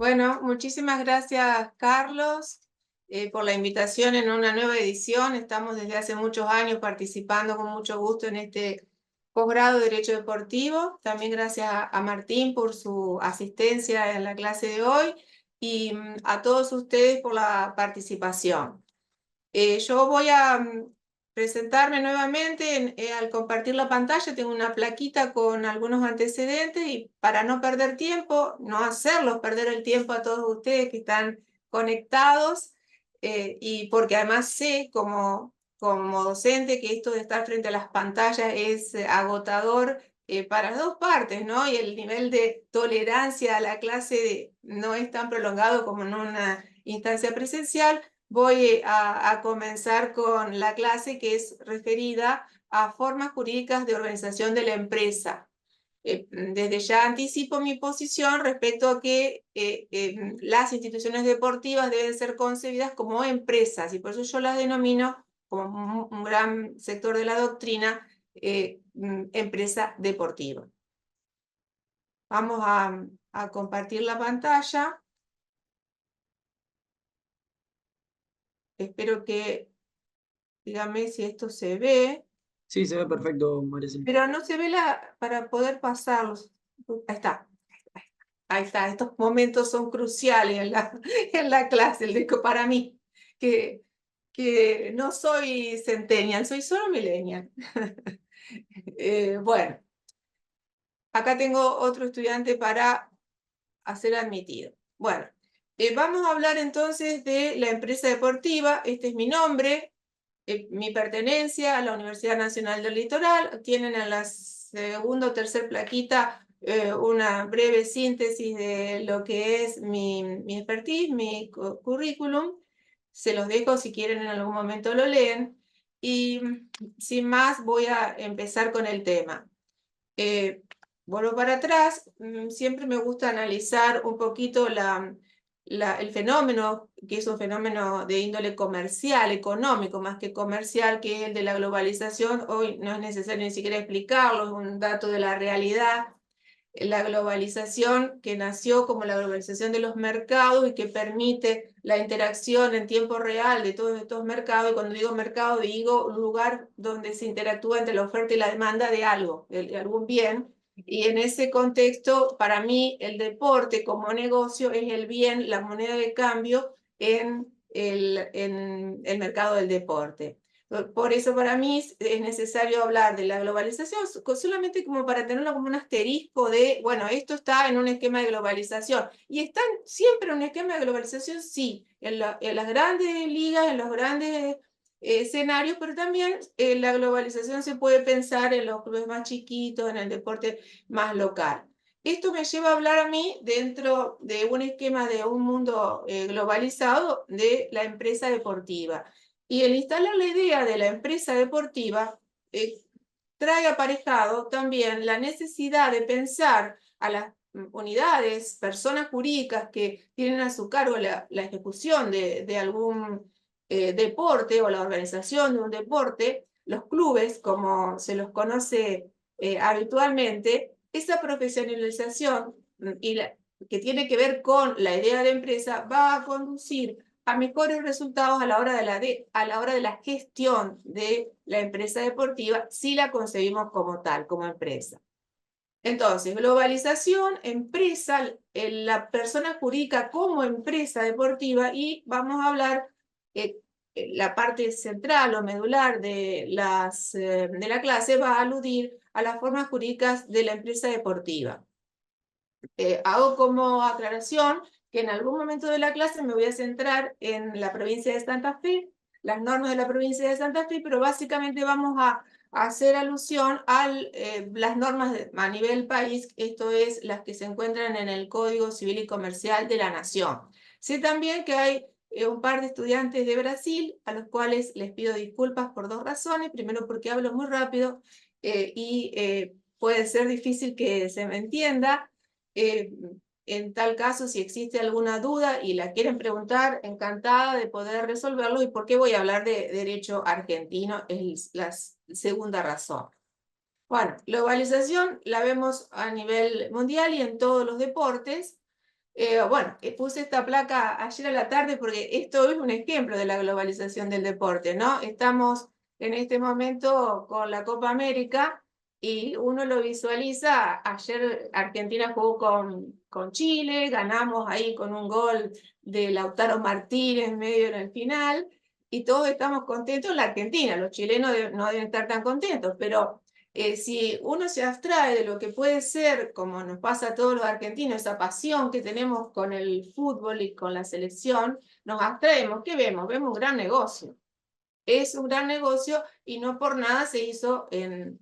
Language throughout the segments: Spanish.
Bueno, muchísimas gracias, Carlos, por la invitación en una nueva edición. Estamos desde hace muchos años participando con mucho gusto en este posgrado de Derecho Deportivo. También gracias a Martín por su asistencia en la clase de hoy y a todos ustedes por la participación. Yo voy a presentarme nuevamente al compartir la pantalla. Tengo una plaquita con algunos antecedentes y para no perder tiempo, no hacerlos perder el tiempo a todos ustedes que están conectados y porque además sé como docente que esto de estar frente a las pantallas es agotador para las dos partes, ¿no? Y el nivel de tolerancia a la clase no es tan prolongado como en una instancia presencial. Voy a comenzar con la clase que es referida a formas jurídicas de organización de la empresa. Desde ya anticipo mi posición respecto a que las instituciones deportivas deben ser concebidas como empresas y por eso yo las denomino como un gran sector de la doctrina empresa deportiva. Vamos a compartir la pantalla. Espero que, dígame si esto se ve. Sí, se ve perfecto, Mariacín. Pero no se ve para poder pasarlos. Ahí está. Ahí está. Estos momentos son cruciales en la clase, para mí, que no soy centennial, soy solo millennial. Bueno, acá tengo otro estudiante para ser admitido. Bueno, vamos a hablar entonces de la empresa deportiva. Este es mi nombre. Mi pertenencia a la Universidad Nacional del Litoral. Tienen en la segunda o tercera plaquita una breve síntesis de lo que es mi expertise, mi currículum. Se los dejo si quieren en algún momento lo leen. Y sin más voy a empezar con el tema. Vuelvo para atrás, siempre me gusta analizar un poquito el fenómeno, que es un fenómeno de índole comercial, económico, más que comercial, que es el de la globalización. Hoy no es necesario ni siquiera explicarlo, es un dato de la realidad. La globalización que nació como la globalización de los mercados y que permite la interacción en tiempo real de todos estos mercados. Y cuando digo mercado, digo un lugar donde se interactúa entre la oferta y la demanda de algo, de algún bien. Y en ese contexto, para mí, el deporte como negocio es el bien, la moneda de cambio en el mercado del deporte. Por eso para mí es necesario hablar de la globalización solamente como para tenerlo como un asterisco de, bueno, esto está en un esquema de globalización. ¿Y están siempre en un esquema de globalización? Sí, en las grandes ligas, en los grandes escenarios, pero también la globalización se puede pensar en los clubes más chiquitos, en el deporte más local. Esto me lleva a hablar a mí dentro de un esquema de un mundo globalizado de la empresa deportiva. Y el instalar la idea de la empresa deportiva trae aparejado también la necesidad de pensar a las unidades, personas jurídicas que tienen a su cargo la ejecución de algún deporte o la organización de un deporte, los clubes, como se los conoce habitualmente, esa profesionalización que tiene que ver con la idea de empresa va a conducir a mejores resultados a la hora de la gestión de la empresa deportiva si la concebimos como tal, como empresa. Entonces, globalización, empresa, la persona jurídica como empresa deportiva y vamos a hablar la parte central o medular de la clase va a aludir a las formas jurídicas de la empresa deportiva. Hago como aclaración que en algún momento de la clase me voy a centrar en la provincia de Santa Fe, las normas de la provincia de Santa Fe, pero básicamente vamos a hacer alusión a las normas a nivel país, esto es, las que se encuentran en el Código Civil y Comercial de la Nación. Sé también que hay un par de estudiantes de Brasil, a los cuales les pido disculpas por dos razones. Primero, porque hablo muy rápido y puede ser difícil que se me entienda. En tal caso, si existe alguna duda y la quieren preguntar, encantada de poder resolverlo. ¿Y por qué voy a hablar de derecho argentino? Es la segunda razón. Bueno, globalización la vemos a nivel mundial y en todos los deportes. Bueno, puse esta placa ayer a la tarde porque esto es un ejemplo de la globalización del deporte, ¿no? Estamos en este momento con la Copa América y uno lo visualiza. Ayer Argentina jugó con Chile, ganamos ahí con un gol de Lautaro Martínez medio en el final y todos estamos contentos en la Argentina. Los chilenos no deben estar tan contentos, pero si uno se abstrae de lo que puede ser, como nos pasa a todos los argentinos, esa pasión que tenemos con el fútbol y con la selección, nos abstraemos. ¿Qué vemos? Vemos un gran negocio. Es un gran negocio y no por nada se hizo en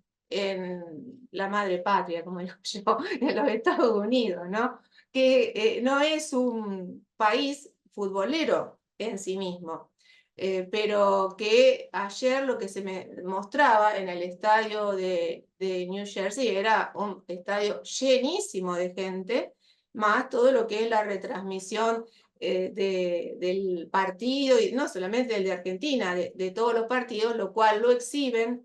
la madre patria, como digo yo, en los Estados Unidos, ¿no? Que no es un país futbolero en sí mismo. Pero que ayer lo que se me mostraba en el estadio de New Jersey era un estadio llenísimo de gente, más todo lo que es la retransmisión del partido, y no solamente el de Argentina, de todos los partidos, lo cual lo exhiben.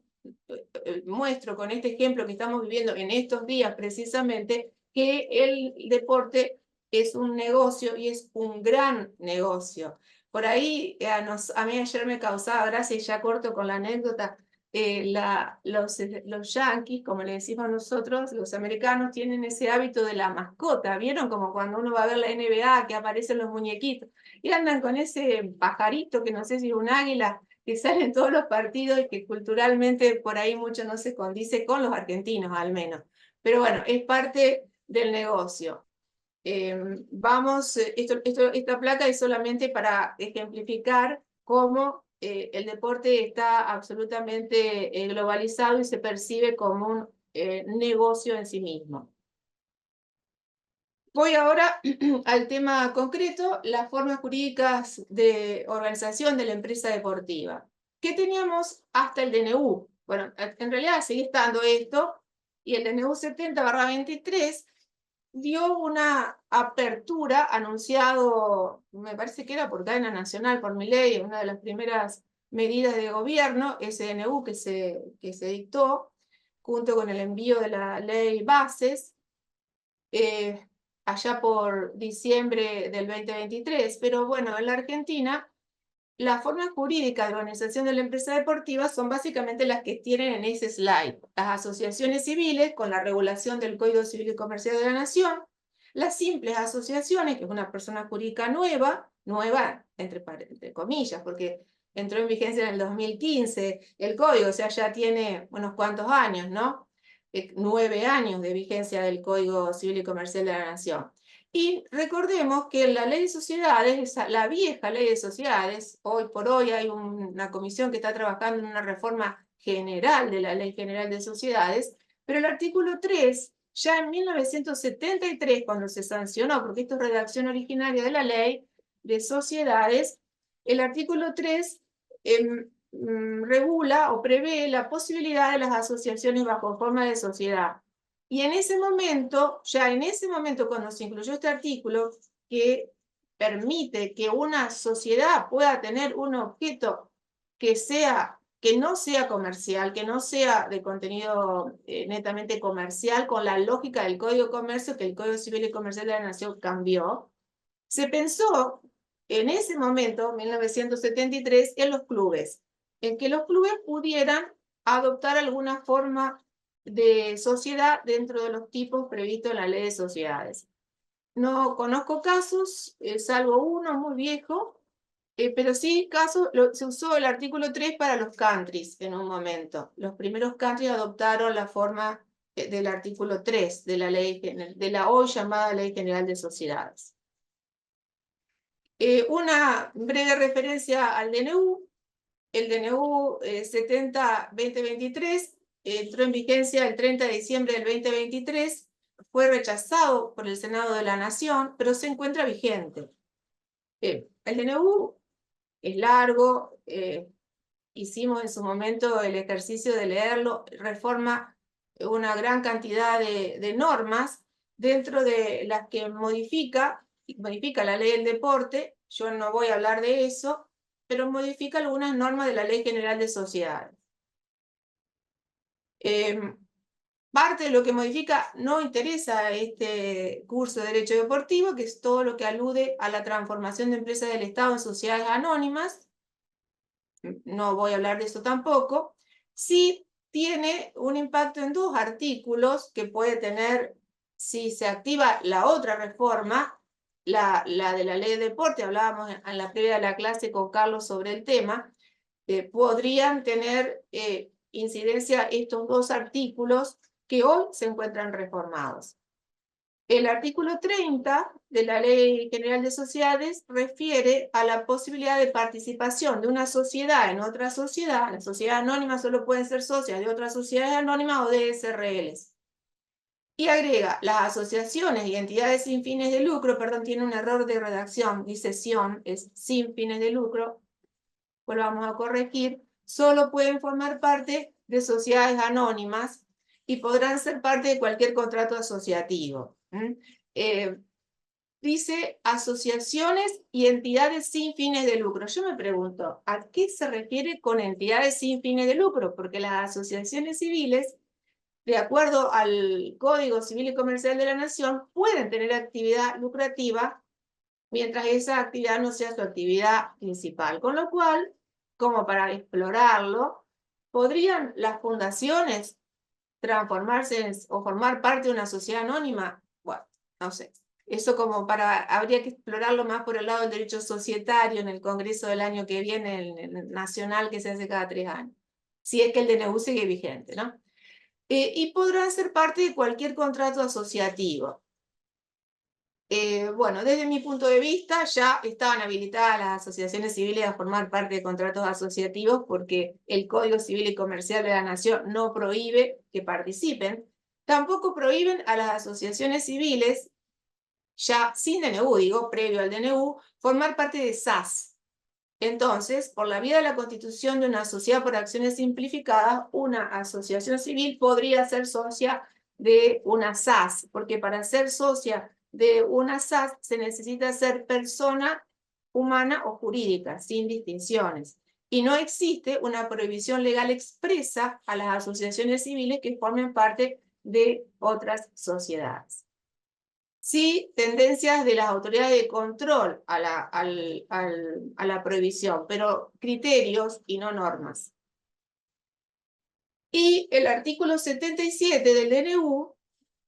Muestro con este ejemplo que estamos viviendo en estos días precisamente que el deporte es un negocio y es un gran negocio. Por ahí a mí ayer me causaba gracia, y ya corto con la anécdota, los yanquis, como le decimos nosotros, los americanos tienen ese hábito de la mascota. ¿Vieron? Como cuando uno va a ver la NBA, que aparecen los muñequitos, y andan con ese pajarito, que no sé si es un águila, que sale en todos los partidos y que culturalmente por ahí mucho no se condice con los argentinos al menos. Pero bueno, es parte del negocio. Esta placa es solamente para ejemplificar cómo el deporte está absolutamente globalizado y se percibe como un negocio en sí mismo. Voy ahora al tema concreto, las formas jurídicas de organización de la empresa deportiva. ¿Qué teníamos hasta el DNU? Bueno, en realidad sigue estando esto, y el DNU 70/23 dio una apertura anunciado, me parece que era por cadena nacional, por Milei, una de las primeras medidas de gobierno, ese DNU que se dictó, junto con el envío de la ley Bases, allá por diciembre del 2023. Pero bueno, en la Argentina, las formas jurídicas de organización de la empresa deportiva son básicamente las que tienen en ese slide. Las asociaciones civiles, con la regulación del Código Civil y Comercial de la Nación; las simples asociaciones, que es una persona jurídica nueva entre comillas, porque entró en vigencia en el 2015 el código, o sea, ya tiene unos cuantos años, ¿no? 9 años de vigencia del Código Civil y Comercial de la Nación. Y recordemos que la ley de sociedades, la vieja ley de sociedades, hoy por hoy hay una comisión que está trabajando en una reforma general de la Ley General de Sociedades, pero el artículo 3, ya en 1973, cuando se sancionó, porque esto es redacción originaria de la Ley de Sociedades, el artículo 3 regula o prevé la posibilidad de las asociaciones bajo forma de sociedad. Y en ese momento, ya en ese momento, cuando se incluyó este artículo que permite que una sociedad pueda tener un objeto que no sea comercial, que no sea de contenido netamente comercial, con la lógica del Código de Comercio, que el Código Civil y Comercial de la Nación cambió, se pensó en ese momento, 1973, en los clubes, en que los clubes pudieran adoptar alguna forma de sociedad dentro de los tipos previstos en la ley de sociedades. No conozco casos, salvo uno muy viejo, pero sí casos, se usó el artículo 3 para los countries en un momento. Los primeros countries adoptaron la forma del artículo 3 de la ley, de la hoy llamada Ley General de Sociedades. Una breve referencia al DNU. El DNU 70/2023 entró en vigencia el 30 de diciembre del 2023, fue rechazado por el Senado de la Nación, pero se encuentra vigente. El DNU es largo, hicimos en su momento el ejercicio de leerlo, reforma una gran cantidad de normas, dentro de las que modifica la ley del deporte. Yo no voy a hablar de eso, pero modifica algunas normas de la Ley General de Sociedades. Parte de lo que modifica no interesa a este curso de Derecho Deportivo, que es todo lo que alude a la transformación de empresas del Estado en sociedades anónimas. No voy a hablar de eso tampoco. Sí tiene un impacto en 2 artículos que puede tener, si se activa la otra reforma, la de la ley de deporte, hablábamos en la previa de la clase con Carlos sobre el tema, podrían tener incidencia estos 2 artículos que hoy se encuentran reformados. El artículo 30 de la Ley General de Sociedades refiere a la posibilidad de participación de una sociedad en otra sociedad. Las sociedades anónimas solo pueden ser socias de otras sociedades anónimas o de SRLs. Y agrega, las asociaciones y entidades sin fines de lucro, perdón, tiene un error de redacción, dice SION, es sin fines de lucro, pues lo vamos a corregir, solo pueden formar parte de sociedades anónimas y podrán ser parte de cualquier contrato asociativo. Dice asociaciones y entidades sin fines de lucro. Yo me pregunto, ¿a qué se refiere con entidades sin fines de lucro? Porque las asociaciones civiles, de acuerdo al Código Civil y Comercial de la Nación, pueden tener actividad lucrativa mientras esa actividad no sea su actividad principal. Con lo cual, como para explorarlo, ¿podrían las fundaciones transformarse o formar parte de una sociedad anónima? Bueno, no sé. Eso como habría que explorarlo más por el lado del derecho societario en el Congreso del año que viene, el nacional que se hace cada 3 años. Si es que el DNU sigue vigente, ¿no? Y podrán ser parte de cualquier contrato asociativo. Bueno, desde mi punto de vista ya estaban habilitadas las asociaciones civiles a formar parte de contratos asociativos porque el Código Civil y Comercial de la Nación no prohíbe que participen. Tampoco prohíben a las asociaciones civiles, ya sin DNU, digo, previo al DNU, formar parte de SAS. Entonces, por la vía de la constitución de una sociedad por acciones simplificadas, una asociación civil podría ser socia de una SAS, porque para ser socia de una SAS se necesita ser persona humana o jurídica, sin distinciones. Y no existe una prohibición legal expresa a las asociaciones civiles que formen parte de otras sociedades. Sí, tendencias de las autoridades de control a la prohibición, pero criterios y no normas. Y el artículo 77 del DNU,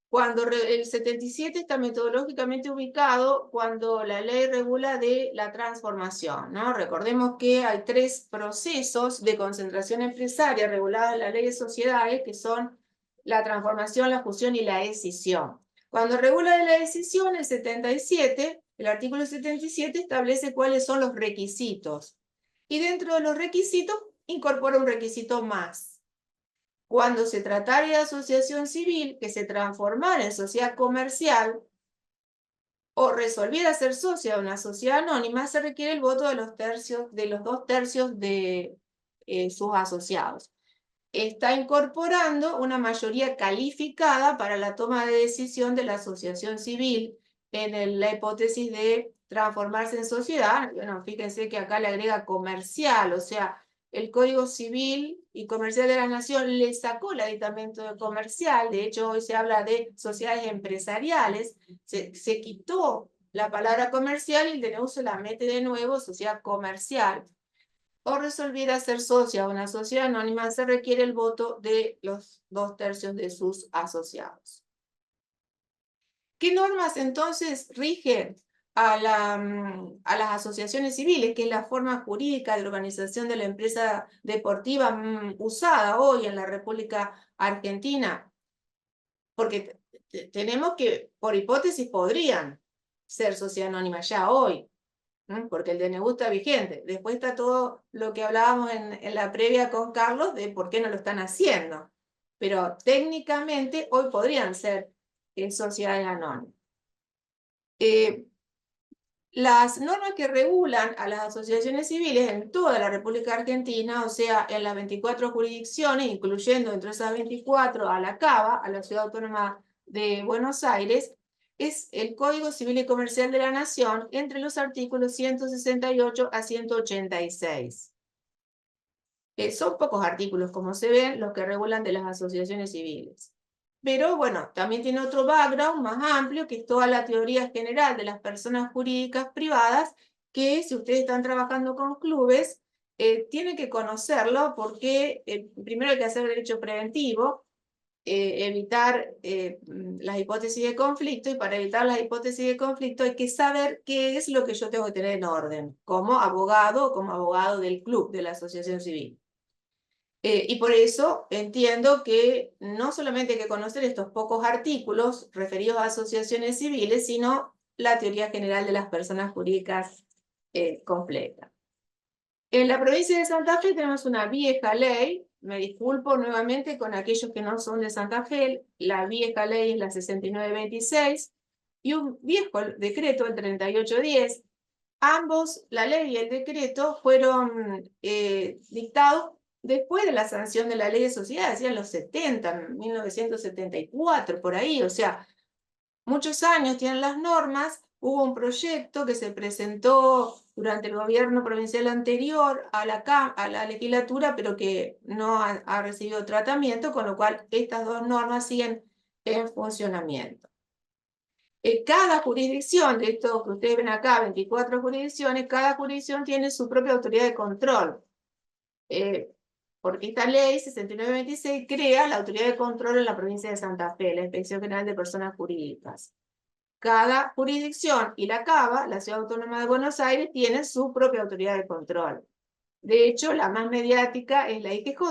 cuando el 77 está metodológicamente ubicado cuando la ley regula de la transformación, ¿no? Recordemos que hay 3 procesos de concentración empresaria regulados en la ley de sociedades, que son la transformación, la fusión y la escisión. Cuando regula de la decisión, el 77, el artículo 77 establece cuáles son los requisitos. Y dentro de los requisitos, incorpora un requisito más. Cuando se tratara de asociación civil que se transformara en sociedad comercial o resolviera ser socia de una sociedad anónima, se requiere el voto de los 2/3 de sus asociados. Está incorporando una mayoría calificada para la toma de decisión de la asociación civil en la hipótesis de transformarse en sociedad. Bueno, fíjense que acá le agrega comercial, o sea, el Código Civil y Comercial de la Nación le sacó el aditamento de comercial. De hecho, hoy se habla de sociedades empresariales. Se quitó la palabra comercial y el DNU se la mete de nuevo, sociedad comercial. O resolviera ser socia de una sociedad anónima, se requiere el voto de los 2/3 de sus asociados. ¿Qué normas entonces rigen a las asociaciones civiles, que es la forma jurídica de organización de la empresa deportiva usada hoy en la República Argentina? Porque tenemos que, por hipótesis, podrían ser sociedad anónima ya hoy, porque el DNU está vigente. Después está todo lo que hablábamos en la previa con Carlos de por qué no lo están haciendo. Pero técnicamente hoy podrían ser sociedades anónimas. Las normas que regulan a las asociaciones civiles en toda la República Argentina, o sea, en las 24 jurisdicciones, incluyendo entre esas 24 a la CABA, a la Ciudad Autónoma de Buenos Aires, es el Código Civil y Comercial de la Nación entre los artículos 168 a 186. Son pocos artículos, como se ven, los que regulan de las asociaciones civiles. pero bueno, también tiene otro background más amplio, que es toda la teoría general de las personas jurídicas privadas, que si ustedes están trabajando con clubes, tienen que conocerlo porque primero hay que hacer derecho preventivo, evitar las hipótesis de conflicto, y para evitar las hipótesis de conflicto hay que saber qué es lo que yo tengo que tener en orden, como abogado o como abogado del club, de la asociación civil. Y por eso entiendo que no solamente hay que conocer estos pocos artículos referidos a asociaciones civiles, sino la teoría general de las personas jurídicas completa. En la provincia de Santa Fe tenemos una vieja ley, me disculpo nuevamente con aquellos que no son de Santa Fe, la vieja ley es la 6926, y un viejo decreto, el 3810. Ambos, la ley y el decreto, fueron dictados después de la sanción de la ley de sociedades, en los 70, 1974, por ahí, o sea, muchos años tienen las normas. Hubo un proyecto que se presentó durante el gobierno provincial anterior a la legislatura, pero que no ha recibido tratamiento, con lo cual estas dos normas siguen en funcionamiento. Cada jurisdicción, de estos que ustedes ven acá, 24 jurisdicciones, cada jurisdicción tiene su propia autoridad de control. Porque esta ley 6926 crea la autoridad de control en la provincia de Santa Fe, la Inspección General de Personas Jurídicas. Cada jurisdicción y la CABA, la Ciudad Autónoma de Buenos Aires, tienen su propia autoridad de control. De hecho, la más mediática es la IGJ,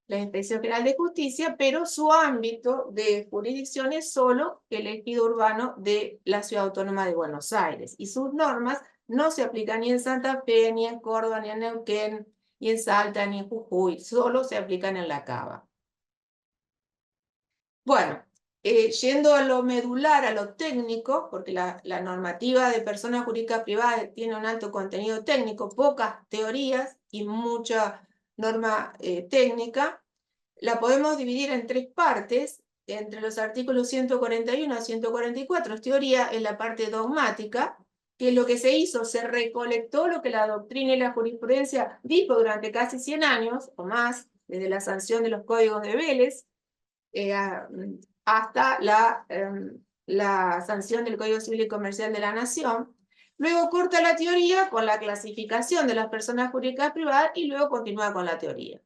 la Inspección General de Justicia, pero su ámbito de jurisdicción es solo el ejido urbano de la Ciudad Autónoma de Buenos Aires. Y sus normas no se aplican ni en Santa Fe, ni en Córdoba, ni en Neuquén, ni en Salta, ni en Jujuy, solo se aplican en la CABA. Bueno, yendo a lo medular, a lo técnico, porque la normativa de personas jurídicas privadas tiene un alto contenido técnico, pocas teorías y mucha norma técnica, la podemos dividir en tres partes, entre los artículos 141 a 144, teoría en la parte dogmática, que lo que se hizo, se recolectó lo que la doctrina y la jurisprudencia dijo durante casi 100 años o más, desde la sanción de los códigos de Vélez, hasta la sanción del Código Civil y Comercial de la Nación. Luego corta la teoría con la clasificación de las personas jurídicas privadas y luego continúa con la teoría.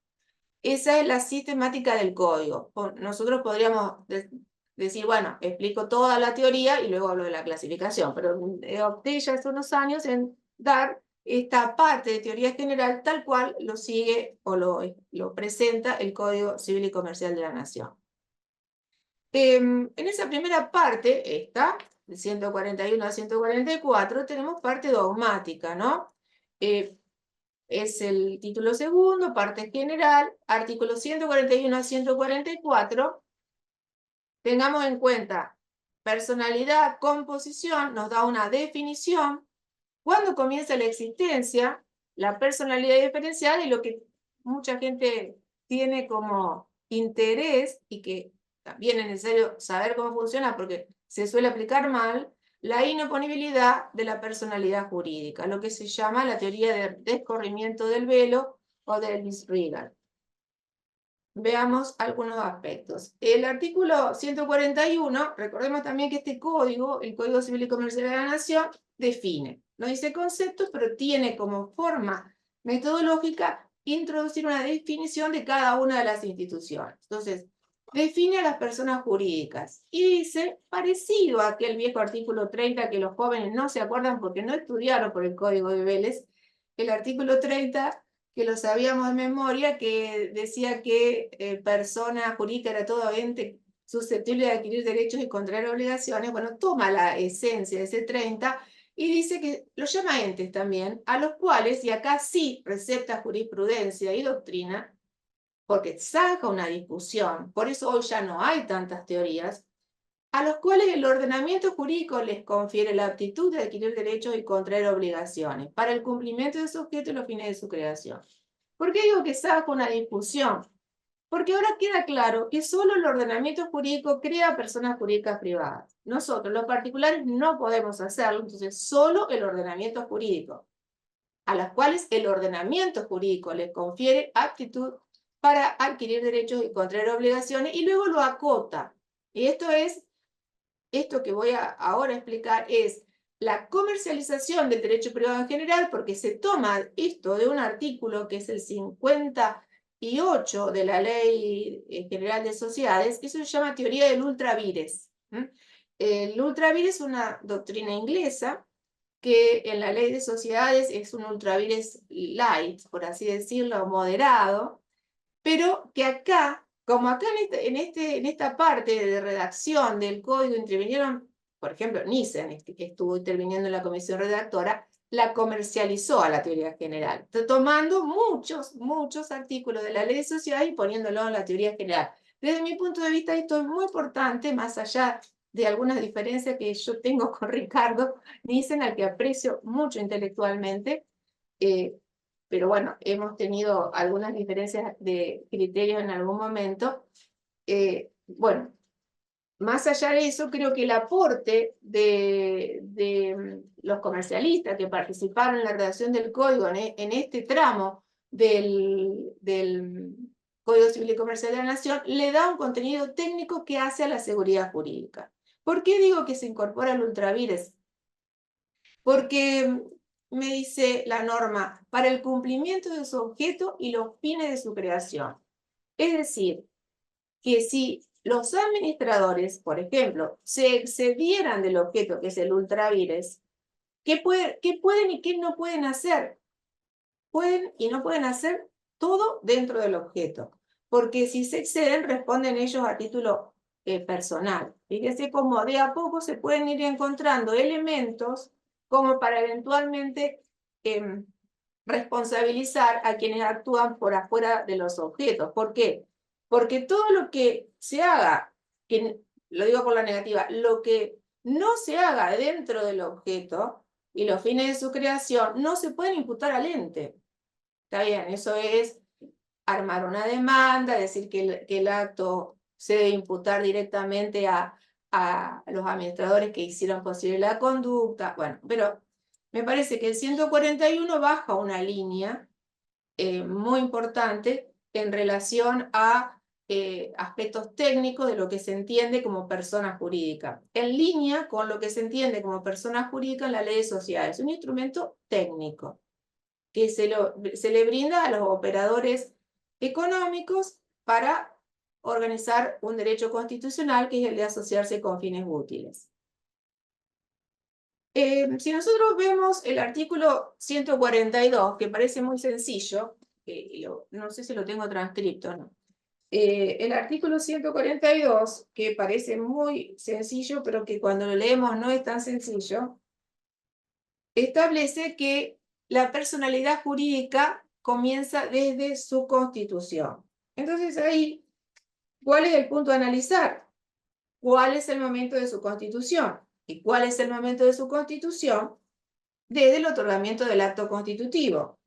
Esa es la sistemática del código. Nosotros podríamos decir, bueno, explico toda la teoría y luego hablo de la clasificación, pero opté ya hace unos años en dar esta parte de teoría general tal cual lo sigue o lo presenta el Código Civil y Comercial de la Nación. En esa primera parte, esta, de 141 a 144, tenemos parte dogmática, ¿no? Es el título segundo, parte general, artículos 141 a 144. Tengamos en cuenta, personalidad, composición, nos da una definición. ¿Cuándo comienza la existencia? La personalidad diferencial y lo que mucha gente tiene como interés y que también es necesario saber cómo funciona porque se suele aplicar mal, la inoponibilidad de la personalidad jurídica, lo que se llama la teoría del descorrimiento del velo o del disregard. Veamos algunos aspectos. El artículo 141, recordemos también que este código, el Código Civil y Comercial de la Nación, define. No dice conceptos, pero tiene como forma metodológica introducir una definición de cada una de las instituciones. Entonces, define a las personas jurídicas y dice, parecido a aquel viejo artículo 30 que los jóvenes no se acuerdan porque no estudiaron por el Código de Vélez, el artículo 30 que lo sabíamos de memoria, que decía que persona jurídica era todo ente susceptible de adquirir derechos y contraer obligaciones. Bueno, toma la esencia de ese 30 y dice que lo llama entes también, a los cuales, y acá sí recepta jurisprudencia y doctrina, porque saca una discusión, por eso hoy ya no hay tantas teorías, a los cuales el ordenamiento jurídico les confiere la aptitud de adquirir derechos y contraer obligaciones para el cumplimiento de su objeto y los fines de su creación. ¿Por qué digo que saca una discusión? Porque ahora queda claro que solo el ordenamiento jurídico crea personas jurídicas privadas. Nosotros, los particulares, no podemos hacerlo, entonces solo el ordenamiento jurídico, a las cuales el ordenamiento jurídico les confiere aptitud para adquirir derechos y contraer obligaciones, y luego lo acota. Y esto que voy a ahora explicar es la comercialización del derecho privado en general, porque se toma esto de un artículo que es el 58 de la Ley General de Sociedades, eso se llama teoría del ultra vires. El ultra vires es una doctrina inglesa que en la Ley de Sociedades es un ultra vires light, por así decirlo, moderado, pero que acá, como acá en esta parte de redacción del código intervinieron, por ejemplo, Nissen, que estuvo interviniendo en la comisión redactora, la comercializó a la teoría general, tomando muchos artículos de la ley de sociedades y poniéndolo en la teoría general. Desde mi punto de vista, esto es muy importante, más allá de algunas diferencias que yo tengo con Ricardo Nissen, al que aprecio mucho intelectualmente, pero bueno, hemos tenido algunas diferencias de criterios en algún momento. Bueno, más allá de eso, creo que el aporte de los comercialistas que participaron en la redacción del código en este tramo del Código Civil y Comercial de la Nación le da un contenido técnico que hace a la seguridad jurídica. ¿Por qué digo que se incorpora el ultravires? Porque me dice la norma, para el cumplimiento de su objeto y los fines de su creación. Es decir, que si los administradores, por ejemplo, se excedieran del objeto que es el ultravires, ¿qué pueden y qué no pueden hacer? Pueden y no pueden hacer todo dentro del objeto, porque si se exceden responden ellos a título personal. Fíjese cómo de a poco se pueden ir encontrando elementos como para eventualmente responsabilizar a quienes actúan por afuera de los objetos. ¿Por qué? Porque todo lo que se haga, que, lo digo por la negativa, lo que no se haga dentro del objeto y los fines de su creación no se pueden imputar al ente. Está bien, eso es armar una demanda, decir que el acto se debe imputar directamente a los administradores que hicieron posible la conducta. Bueno, pero me parece que el 141 baja una línea muy importante en relación a aspectos técnicos de lo que se entiende como persona jurídica, en línea con lo que se entiende como persona jurídica en la ley de sociedades, un instrumento técnico que se le brinda a los operadores económicos para organizar un derecho constitucional que es el de asociarse con fines útiles. Si nosotros vemos el artículo 142, que parece muy sencillo, no sé si lo tengo transcripto, ¿no? El artículo 142, que parece muy sencillo, pero que cuando lo leemos no es tan sencillo, establece que la personalidad jurídica comienza desde su constitución. Entonces ahí, ¿cuál es el punto a analizar? ¿Cuál es el momento de su constitución? ¿Y cuál es el momento de su constitución? Desde el otorgamiento del acto constitutivo.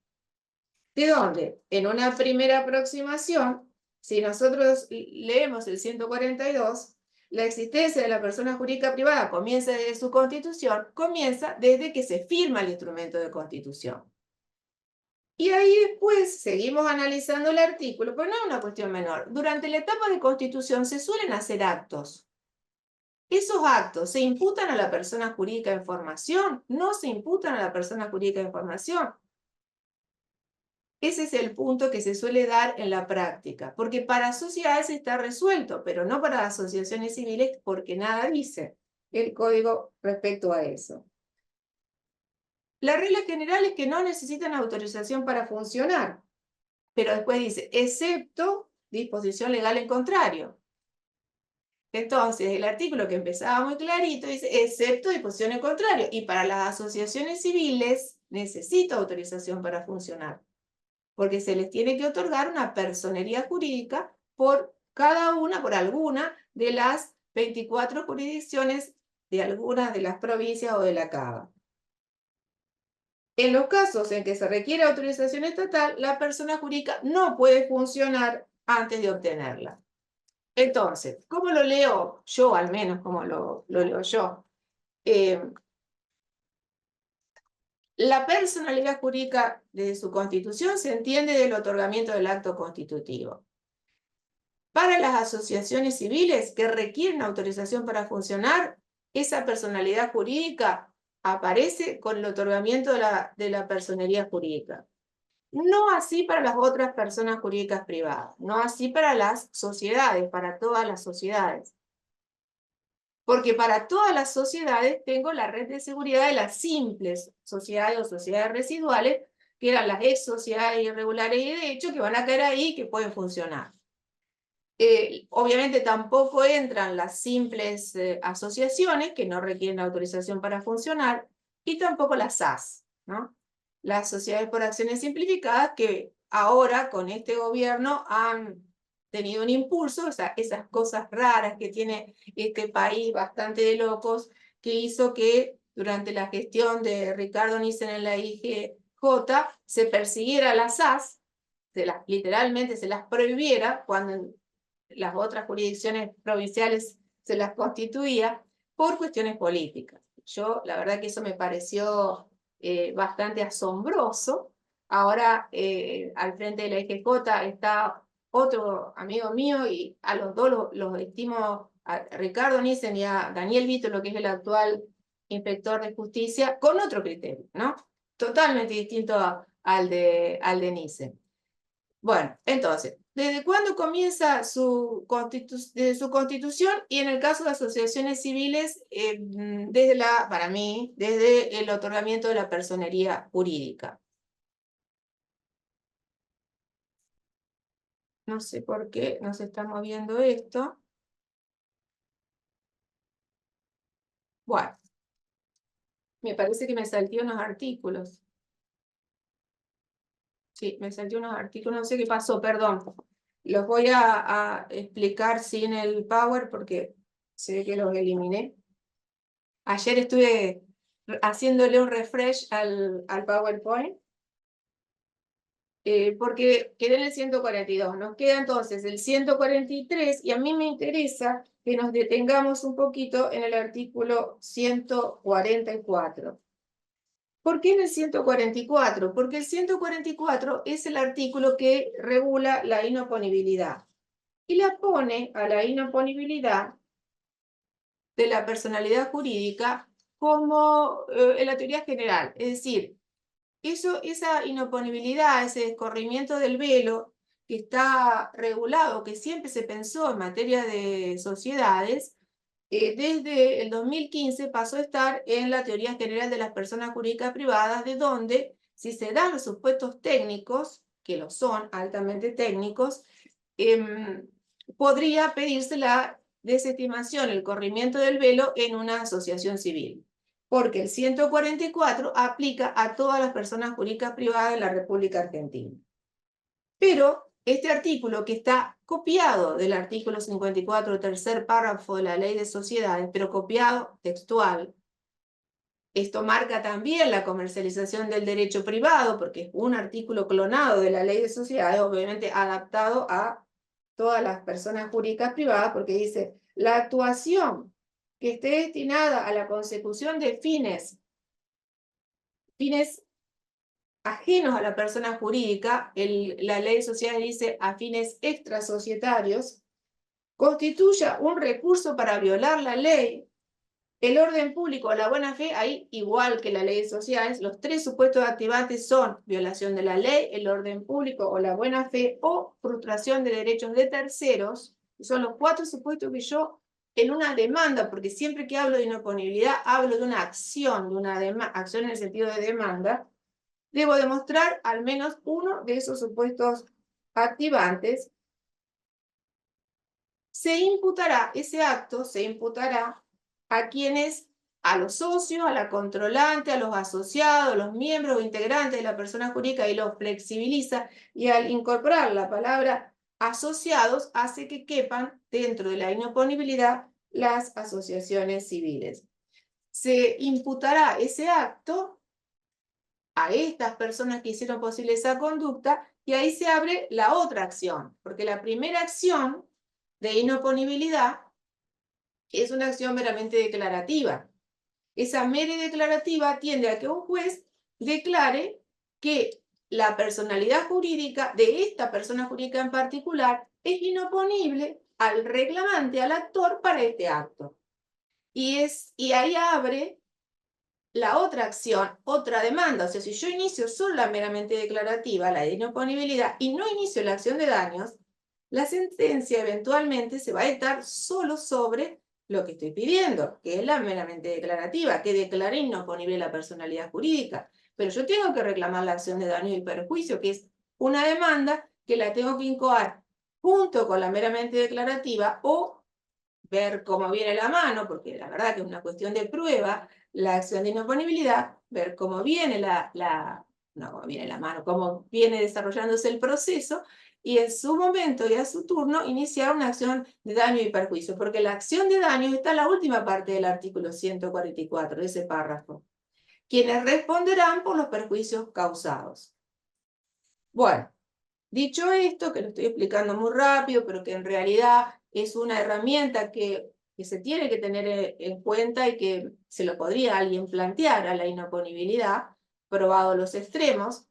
¿De dónde? En una primera aproximación, si nosotros leemos el 142, la existencia de la persona jurídica privada comienza desde su constitución, comienza desde que se firma el instrumento de constitución. Y ahí después seguimos analizando el artículo, pero no es una cuestión menor. Durante la etapa de constitución se suelen hacer actos. ¿Esos actos se imputan a la persona jurídica en formación? ¿No se imputan a la persona jurídica en formación? Ese es el punto que se suele dar en la práctica, porque para sociedades está resuelto, pero no para asociaciones civiles, porque nada dice el código respecto a eso. La regla general es que no necesitan autorización para funcionar, pero después dice, excepto disposición legal en contrario. Entonces, el artículo que empezaba muy clarito dice, excepto disposición en contrario, y para las asociaciones civiles necesita autorización para funcionar, porque se les tiene que otorgar una personería jurídica por alguna de las 24 jurisdicciones de algunas de las provincias o de la CABA. En los casos en que se requiere autorización estatal, la persona jurídica no puede funcionar antes de obtenerla. Entonces, ¿cómo lo leo yo, al menos como lo leo yo? La personalidad jurídica de su constitución se entiende del otorgamiento del acto constitutivo. Para las asociaciones civiles que requieren autorización para funcionar, esa personalidad jurídica aparece con el otorgamiento de la personería jurídica. No así para las otras personas jurídicas privadas, no así para las sociedades, para todas las sociedades. Porque para todas las sociedades tengo la red de seguridad de las simples sociedades o sociedades residuales, que eran las ex sociedades irregulares y de hecho que van a caer ahí y que pueden funcionar. Obviamente tampoco entran las simples asociaciones que no requieren autorización para funcionar y tampoco las SAS, ¿no? Las sociedades por acciones simplificadas que ahora con este gobierno han tenido un impulso, o sea, esas cosas raras que tiene este país bastante de locos, que hizo que durante la gestión de Ricardo Nissen en la IGJ se persiguiera a las SAS, literalmente se las prohibiera cuando las otras jurisdicciones provinciales se las constituía por cuestiones políticas. Yo, la verdad que eso me pareció bastante asombroso. Ahora, al frente de la IGJ está otro amigo mío y a los dos los estimo, a Ricardo Nissen y a Daniel Vito, lo que es el actual inspector de justicia, con otro criterio, ¿no? Totalmente distinto al de Nissen. Bueno, entonces, ¿desde cuándo comienza su constitución? Y en el caso de asociaciones civiles, para mí, desde el otorgamiento de la personería jurídica. No sé por qué nos está moviendo esto. Bueno, me parece que me salté unos artículos. Sí, me salté unos artículos, no sé qué pasó, perdón. Los voy a explicar sin el Power porque sé que los eliminé. Ayer estuve haciéndole un refresh al PowerPoint, porque quedé en el 142. Nos queda entonces el 143 y a mí me interesa que nos detengamos un poquito en el artículo 144. ¿Por qué en el 144? Porque el 144 es el artículo que regula la inoponibilidad y la pone a la inoponibilidad de la personalidad jurídica como en la teoría general, es decir, esa inoponibilidad, ese escorrimiento del velo que está regulado, que siempre se pensó en materia de sociedades, desde el 2015 pasó a estar en la teoría general de las personas jurídicas privadas, de donde, si se dan los supuestos técnicos, que lo son altamente técnicos, podría pedirse la desestimación, el corrimiento del velo en una asociación civil, porque el 144 aplica a todas las personas jurídicas privadas de la República Argentina. Pero este artículo, que está copiado del artículo 54, tercer párrafo de la Ley de Sociedades, pero copiado textual, esto marca también la comercialización del derecho privado, porque es un artículo clonado de la Ley de Sociedades, obviamente adaptado a todas las personas jurídicas privadas, porque dice, la actuación que esté destinada a la consecución de fines ajenos a la persona jurídica, la Ley de Sociedades dice a fines extrasocietarios, constituya un recurso para violar la ley, el orden público o la buena fe, ahí igual que la Ley de Sociedades, los tres supuestos activantes son violación de la ley, el orden público o la buena fe, o frustración de derechos de terceros. Son los cuatro supuestos que yo, en una demanda, porque siempre que hablo de inoponibilidad, hablo de una acción, acción en el sentido de demanda, debo demostrar al menos uno de esos supuestos activantes. Ese acto se imputará a quienes, a los socios, a la controlante, a los asociados, los miembros o integrantes de la persona jurídica, y lo flexibiliza, y al incorporar la palabra asociados hace que quepan dentro de la inoponibilidad las asociaciones civiles. Se imputará ese acto a estas personas que hicieron posible esa conducta, y ahí se abre la otra acción, porque la primera acción de inoponibilidad es una acción meramente declarativa. Esa mera declarativa tiende a que un juez declare que la personalidad jurídica de esta persona jurídica en particular es inoponible al reclamante, al actor, para este acto. Y ahí abre la otra acción, otra demanda. O sea, si yo inicio solo la meramente declarativa, la de inoponibilidad, y no inicio la acción de daños, la sentencia eventualmente se va a dictar solo sobre lo que estoy pidiendo, que es la meramente declarativa, que declare inoponible la personalidad jurídica. Pero yo tengo que reclamar la acción de daño y perjuicio, que es una demanda que la tengo que incoar junto con la meramente declarativa, o ver cómo viene la mano, porque la verdad que es una cuestión de prueba, la acción de inoponibilidad, ver cómo viene no cómo viene la mano, cómo viene desarrollándose el proceso, y en su momento y a su turno iniciar una acción de daño y perjuicio, porque la acción de daño está en la última parte del artículo 144, de ese párrafo, quienes responderán por los perjuicios causados. Bueno, dicho esto, que lo estoy explicando muy rápido, pero que en realidad es una herramienta que se tiene que tener en cuenta y que se lo podría alguien plantear a la inoponibilidad, probado los extremos,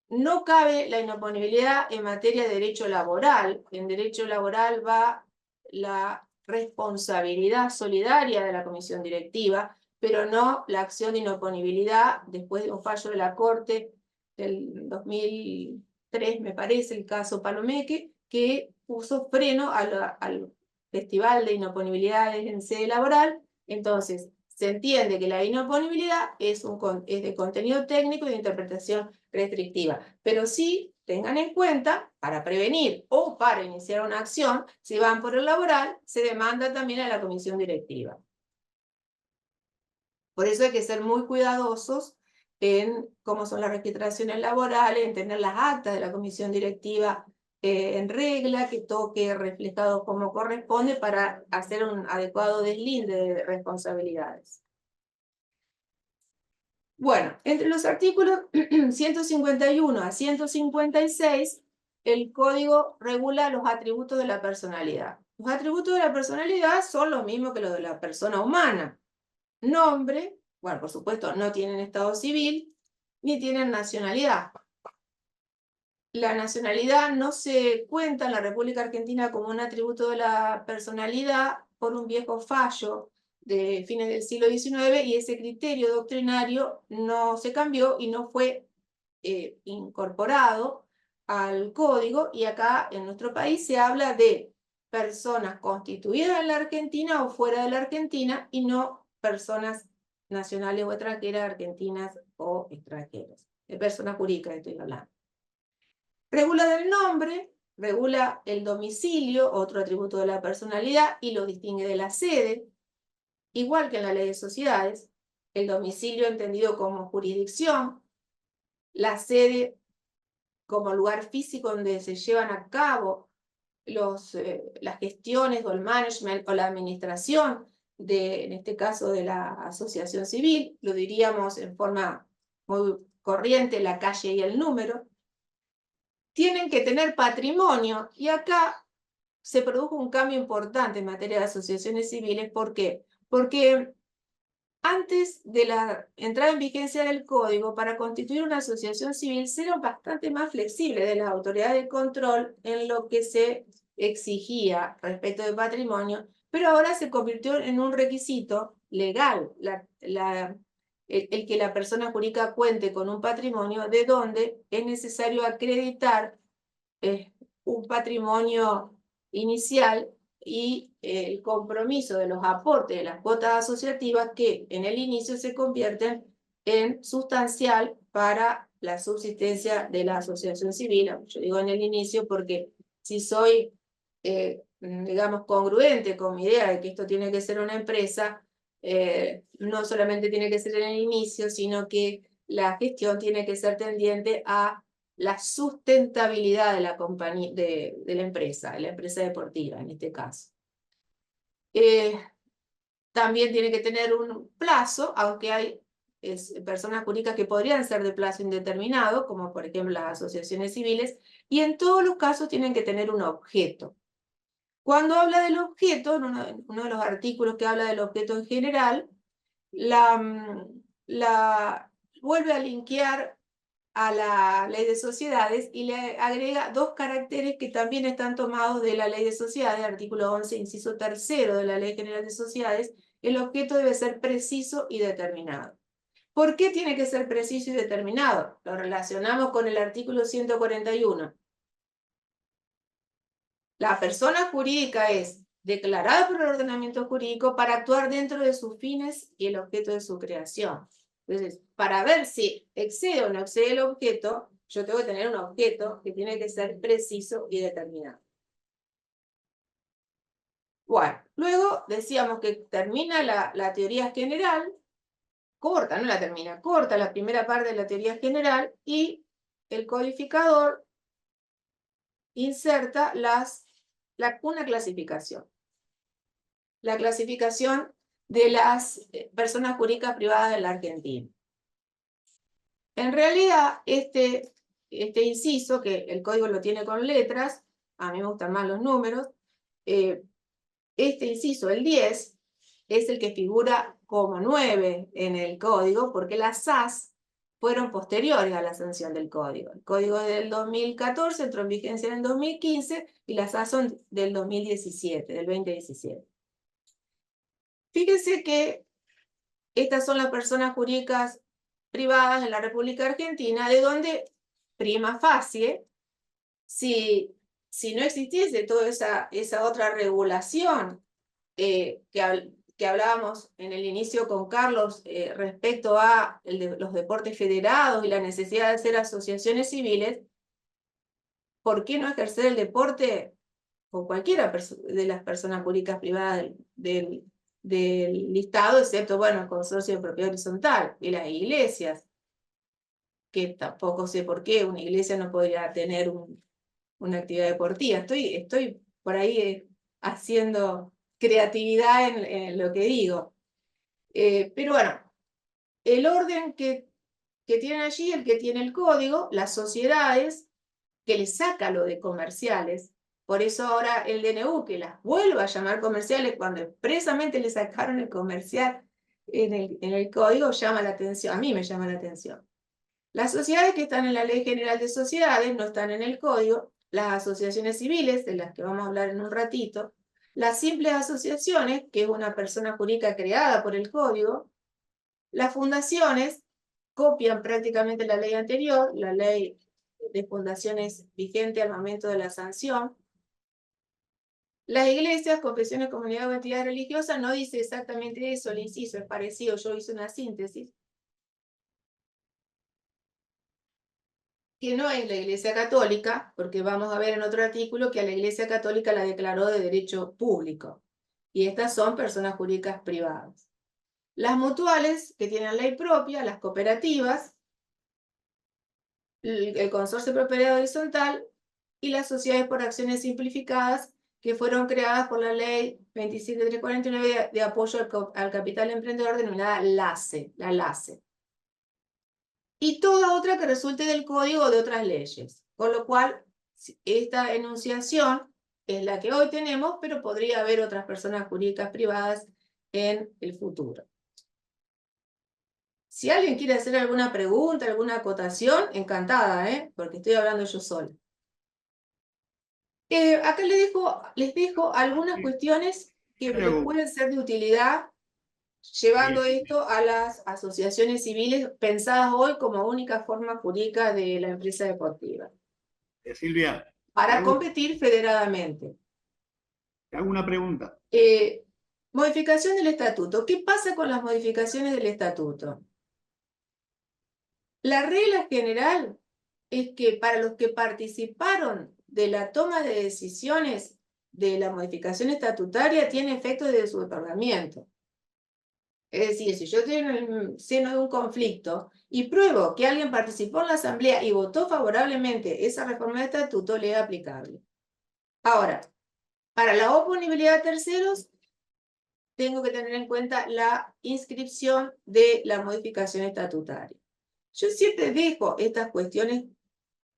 no cabe la inoponibilidad en materia de derecho laboral. En derecho laboral va la responsabilidad solidaria de la comisión directiva, pero no la acción de inoponibilidad después de un fallo de la Corte del 2003, me parece, el caso Palomeque, que puso freno al Festival de Inoponibilidades en sede laboral. Entonces, se entiende que la inoponibilidad es de contenido técnico y de interpretación restrictiva, pero sí tengan en cuenta, para prevenir o para iniciar una acción, si van por el laboral, se demanda también a la comisión directiva. Por eso hay que ser muy cuidadosos en cómo son las registraciones laborales, en tener las actas de la comisión directiva en regla, que todo quede reflejado como corresponde para hacer un adecuado deslinde de responsabilidades. Bueno, entre los artículos 151 a 156, el código regula los atributos de la personalidad. Los atributos de la personalidad son los mismos que los de la persona humana. Nombre, bueno, por supuesto, no tienen estado civil, ni tienen nacionalidad. La nacionalidad no se cuenta en la República Argentina como un atributo de la personalidad por un viejo fallo de fines del siglo XIX, y ese criterio doctrinario no se cambió y no fue incorporado al código, y acá en nuestro país se habla de personas constituidas en la Argentina o fuera de la Argentina, y no personas nacionales o extranjeras, argentinas o extranjeras, de personas jurídicas estoy hablando. Regula del nombre, regula el domicilio, otro atributo de la personalidad, y lo distingue de la sede, igual que en la ley de sociedades. El domicilio entendido como jurisdicción, la sede como lugar físico donde se llevan a cabo las gestiones o el management o la administración en este caso de la asociación civil, lo diríamos en forma muy corriente, la calle y el número. Tienen que tener patrimonio, y acá se produjo un cambio importante en materia de asociaciones civiles. ¿Por qué? Porque antes de la entrada en vigencia del código, para constituir una asociación civil se era bastante más flexible de las autoridades de control en lo que se exigía respecto de patrimonio, pero ahora se convirtió en un requisito legal el que la persona jurídica cuente con un patrimonio, de donde es necesario acreditar un patrimonio inicial y el compromiso de los aportes de las cuotas asociativas, que en el inicio se convierten en sustancial para la subsistencia de la asociación civil. Yo digo en el inicio porque si soy, digamos, congruente con mi idea de que esto tiene que ser una empresa, no solamente tiene que ser en el inicio, sino que la gestión tiene que ser tendiente a la sustentabilidad de la compañía, de la empresa deportiva en este caso. También tiene que tener un plazo, aunque hay personas jurídicas que podrían ser de plazo indeterminado, como por ejemplo las asociaciones civiles, y en todos los casos tienen que tener un objeto. Cuando habla del objeto, en uno de los artículos que habla del objeto en general, vuelve a linkear a la ley de sociedades y le agrega dos caracteres que también están tomados de la ley de sociedades, artículo 11, inciso tercero de la Ley General de Sociedades. El objeto debe ser preciso y determinado. ¿Por qué tiene que ser preciso y determinado? Lo relacionamos con el artículo 141. La persona jurídica es declarada por el ordenamiento jurídico para actuar dentro de sus fines y el objeto de su creación. Entonces, para ver si excede o no excede el objeto, yo tengo que tener un objeto que tiene que ser preciso y determinado. Bueno, luego decíamos que termina la teoría general, corta, no la termina, corta la primera parte de la teoría general y el codificador inserta una clasificación. La clasificación de las personas jurídicas privadas de la Argentina. En realidad, este inciso, que el código lo tiene con letras, a mí me gustan más los números, este inciso, el 10, es el que figura como 9 en el código, porque las SAS fueron posteriores a la sanción del código. El código es del 2014, entró en vigencia en el 2015, y las SAS son del 2017, del 2017. Fíjense que estas son las personas jurídicas privadas en la República Argentina, de donde, prima facie, si no existiese toda esa otra regulación que hablábamos en el inicio con Carlos respecto a los deportes federados y la necesidad de hacer asociaciones civiles, ¿por qué no ejercer el deporte con cualquiera de las personas jurídicas privadas del listado, excepto, bueno, el consorcio de propiedad horizontal y las iglesias, que tampoco sé por qué una iglesia no podría tener una actividad deportiva? Estoy por ahí haciendo creatividad en lo que digo. Pero bueno, el orden que tienen allí, el que tiene el código, las sociedades, que le saca lo de comerciales. Por eso ahora el DNU, que las vuelve a llamar comerciales cuando expresamente le sacaron el comercial en el código, llama la atención, a mí me llama la atención. Las sociedades que están en la Ley General de Sociedades no están en el código, las asociaciones civiles, de las que vamos a hablar en un ratito, las simples asociaciones, que es una persona jurídica creada por el código, las fundaciones copian prácticamente la ley anterior, la ley de fundaciones vigente al momento de la sanción. Las iglesias, confesiones, comunidades o entidades religiosas no dice exactamente eso, el inciso es parecido, yo hice una síntesis. Que no es la Iglesia Católica, porque vamos a ver en otro artículo que a la Iglesia Católica la declaró de derecho público. Y estas son personas jurídicas privadas. Las mutuales, que tienen ley propia, las cooperativas, el consorcio de propiedad horizontal y las sociedades por acciones simplificadas que fueron creadas por la ley 27349 de apoyo al capital emprendedor denominada LACE, la LACE. Y toda otra que resulte del código de otras leyes. Con lo cual, esta enunciación es la que hoy tenemos, pero podría haber otras personas jurídicas privadas en el futuro. Si alguien quiere hacer alguna pregunta, alguna acotación, encantada, porque estoy hablando yo sola. Acá les dejo algunas cuestiones que les pueden ser de utilidad, llevando esto a las asociaciones civiles pensadas hoy como única forma jurídica de la empresa deportiva. Silvia. Para competir federadamente. Te hago una pregunta. Modificación del estatuto. ¿Qué pasa con las modificaciones del estatuto? La regla general es que para los que participaron de la toma de decisiones de la modificación estatutaria tiene efecto de su otorgamiento. Es decir, si yo estoy en el seno de un conflicto y pruebo que alguien participó en la asamblea y votó favorablemente esa reforma de estatuto, le es aplicable. Ahora, para la oponibilidad a terceros, tengo que tener en cuenta la inscripción de la modificación estatutaria. Yo siempre dejo estas cuestiones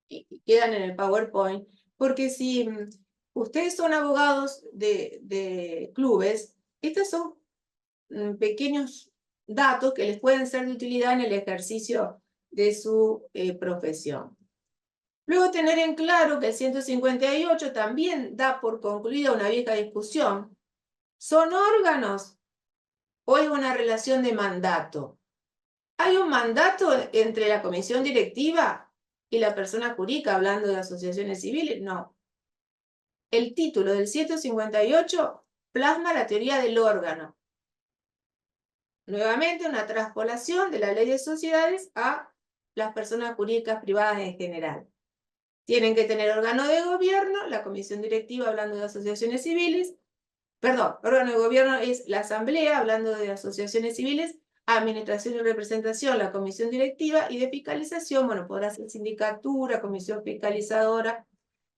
que quedan en el PowerPoint, porque si ustedes son abogados de clubes, estos son pequeños datos que les pueden ser de utilidad en el ejercicio de su profesión. Luego tener en claro que el 158 también da por concluida una vieja discusión. ¿Son órganos o es una relación de mandato? ¿Hay un mandato entre la comisión directiva y la persona jurídica hablando de asociaciones civiles? No. El título del 158 plasma la teoría del órgano. Nuevamente, una traspolación de la ley de sociedades a las personas jurídicas privadas en general. Tienen que tener órgano de gobierno, la comisión directiva hablando de asociaciones civiles, perdón, órgano de gobierno es la asamblea hablando de asociaciones civiles, administración y representación, la comisión directiva, y de fiscalización, bueno, podrá ser sindicatura, comisión fiscalizadora,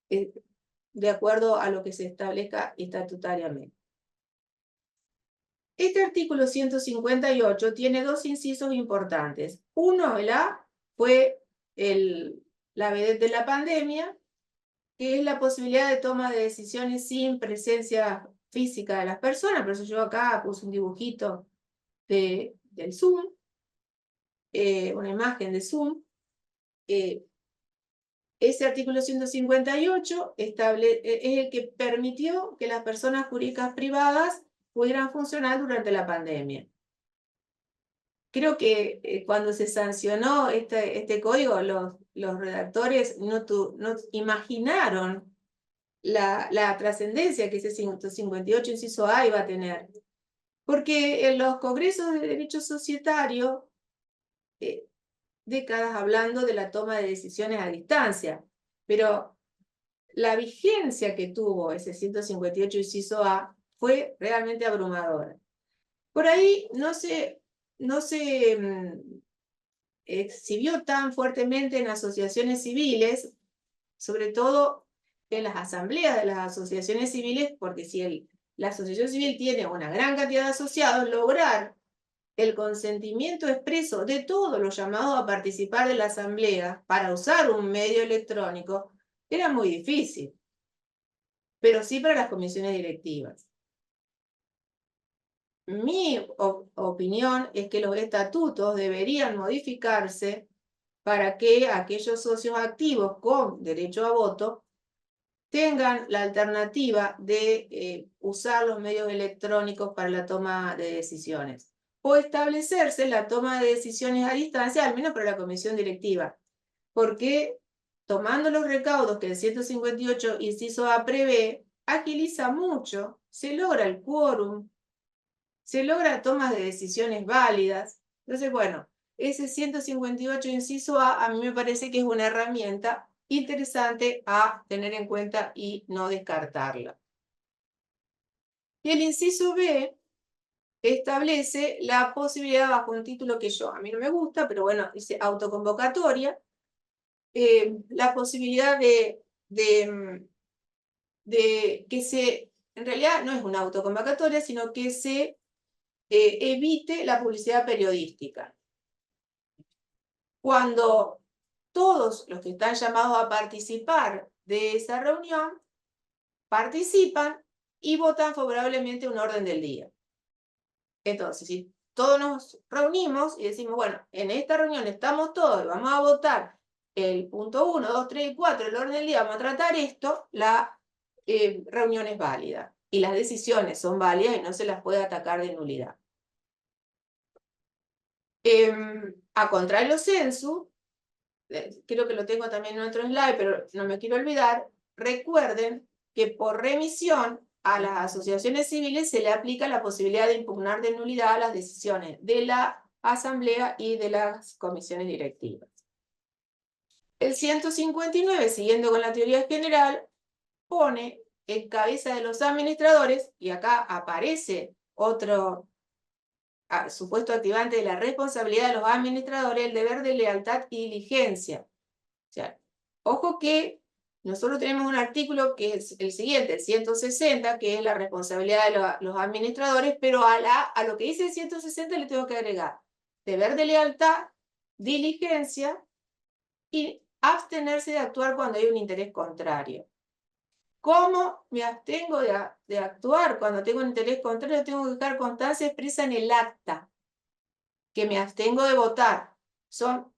de acuerdo a lo que se establezca estatutariamente. Este artículo 158 tiene dos incisos importantes. Uno, el A, fue la vedette de la pandemia, que es la posibilidad de toma de decisiones sin presencia física de las personas. Por eso yo acá puse un dibujito del Zoom, una imagen de Zoom. Ese artículo 158 es el que permitió que las personas jurídicas privadas pudieran funcionar durante la pandemia. Creo que cuando se sancionó este código, los redactores no imaginaron la trascendencia que ese 158 inciso A iba a tener. Porque en los congresos de derecho societario, décadas hablando de la toma de decisiones a distancia, pero la vigencia que tuvo ese 158 inciso A fue realmente abrumadora. Por ahí no se exhibió tan fuertemente en asociaciones civiles, sobre todo en las asambleas de las asociaciones civiles, porque si la asociación civil tiene una gran cantidad de asociados, lograr el consentimiento expreso de todos los llamados a participar de la asamblea para usar un medio electrónico era muy difícil, pero sí para las comisiones directivas. Mi opinión es que los estatutos deberían modificarse para que aquellos socios activos con derecho a voto tengan la alternativa de usar los medios electrónicos para la toma de decisiones, o establecerse la toma de decisiones a distancia, al menos para la comisión directiva, porque tomando los recaudos que el 158 inciso A prevé, agiliza mucho, se logra el quórum, se logra tomas de decisiones válidas. Entonces, bueno, ese 158 inciso A mí me parece que es una herramienta interesante a tener en cuenta y no descartarla. Y el inciso B establece la posibilidad, bajo un título que a mí no me gusta, pero bueno, dice autoconvocatoria, la posibilidad de que en realidad no es una autoconvocatoria, sino que se evite la publicidad periodística. Cuando todos los que están llamados a participar de esa reunión participan y votan favorablemente un orden del día. Entonces, si todos nos reunimos y decimos, bueno, en esta reunión estamos todos y vamos a votar el punto 1, 2, 3 y 4, el orden del día, vamos a tratar esto, la reunión es válida y las decisiones son válidas y no se las puede atacar de nulidad. A contrario censu, creo que lo tengo también en otro slide, pero no me quiero olvidar, recuerden que por remisión a las asociaciones civiles se le aplica la posibilidad de impugnar de nulidad las decisiones de la asamblea y de las comisiones directivas. El 159, siguiendo con la teoría general, pone en cabeza de los administradores, y acá aparece otro supuesto activante de la responsabilidad de los administradores, el deber de lealtad y diligencia. O sea, ojo que nosotros tenemos un artículo que es el siguiente, el 160, que es la responsabilidad de los administradores, pero a lo que dice el 160 le tengo que agregar deber de lealtad, diligencia y abstenerse de actuar cuando hay un interés contrario. ¿Cómo me abstengo de actuar cuando tengo un interés contrario? Tengo que dejar constancia expresa en el acta que me abstengo de votar. Son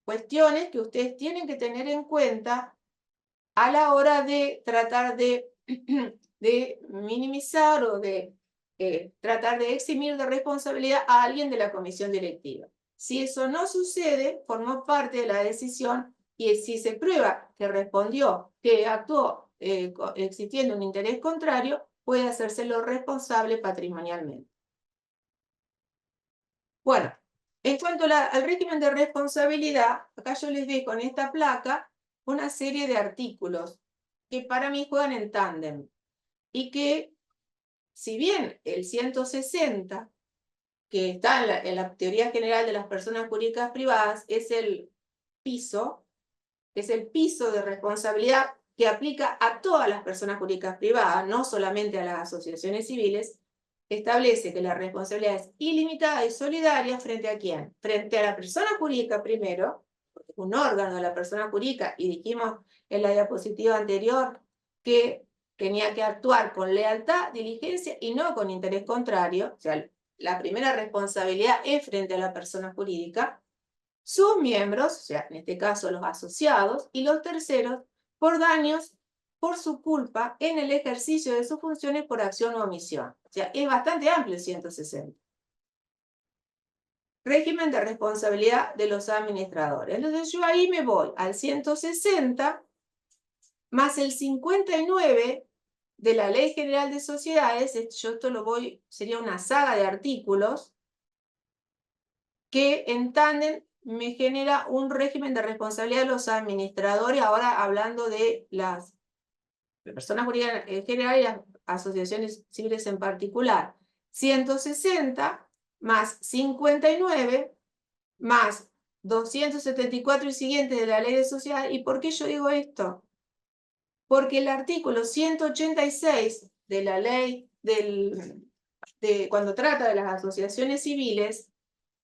cuestiones que ustedes tienen que tener en cuenta a la hora de tratar de, de minimizar o de tratar de eximir de responsabilidad a alguien de la comisión directiva. Si eso no sucede, formó parte de la decisión y si se prueba que respondió, que actuó existiendo un interés contrario, puede hacérselo responsable patrimonialmente. Bueno, en cuanto al régimen de responsabilidad, acá yo les dejo en esta placa una serie de artículos que para mí juegan en tándem y que, si bien el 160, que está en la teoría general de las personas jurídicas privadas, es el piso de responsabilidad que aplica a todas las personas jurídicas privadas, no solamente a las asociaciones civiles, establece que la responsabilidad es ilimitada y solidaria ¿frente a quién? Frente a la persona jurídica primero, porque es un órgano de la persona jurídica, y dijimos en la diapositiva anterior que tenía que actuar con lealtad, diligencia y no con interés contrario. O sea, la primera responsabilidad es frente a la persona jurídica, sus miembros, o sea, en este caso los asociados, y los terceros por daños por su culpa en el ejercicio de sus funciones por acción o omisión. O sea, es bastante amplio el 160. Régimen de responsabilidad de los administradores. Entonces yo ahí me voy al 160 más el 59 de la Ley General de Sociedades. Yo esto lo voy, sería una saga de artículos que en tándem me genera un régimen de responsabilidad de los administradores, ahora hablando de las personas jurídicas en general y las asociaciones civiles en particular. 160 más 59 más 274 y siguientes de la Ley de Sociedades. ¿Y por qué yo digo esto? Porque el artículo 186 de la ley cuando trata de las asociaciones civiles,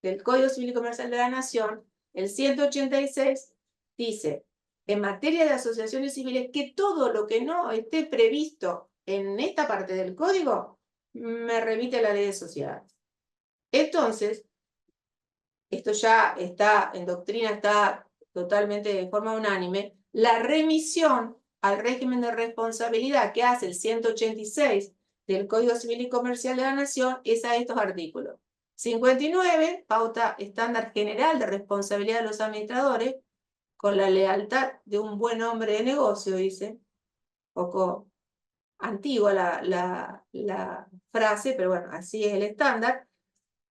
del Código Civil y Comercial de la Nación, el 186 dice, en materia de asociaciones civiles, que todo lo que no esté previsto en esta parte del código me remite a la ley de sociedades. Entonces, esto ya está en doctrina, está totalmente de forma unánime, la remisión al régimen de responsabilidad que hace el 186 del Código Civil y Comercial de la Nación es a estos artículos. 59, pauta estándar general de responsabilidad de los administradores, con la lealtad de un buen hombre de negocio, dice. Poco antigua la frase, pero bueno, así es el estándar.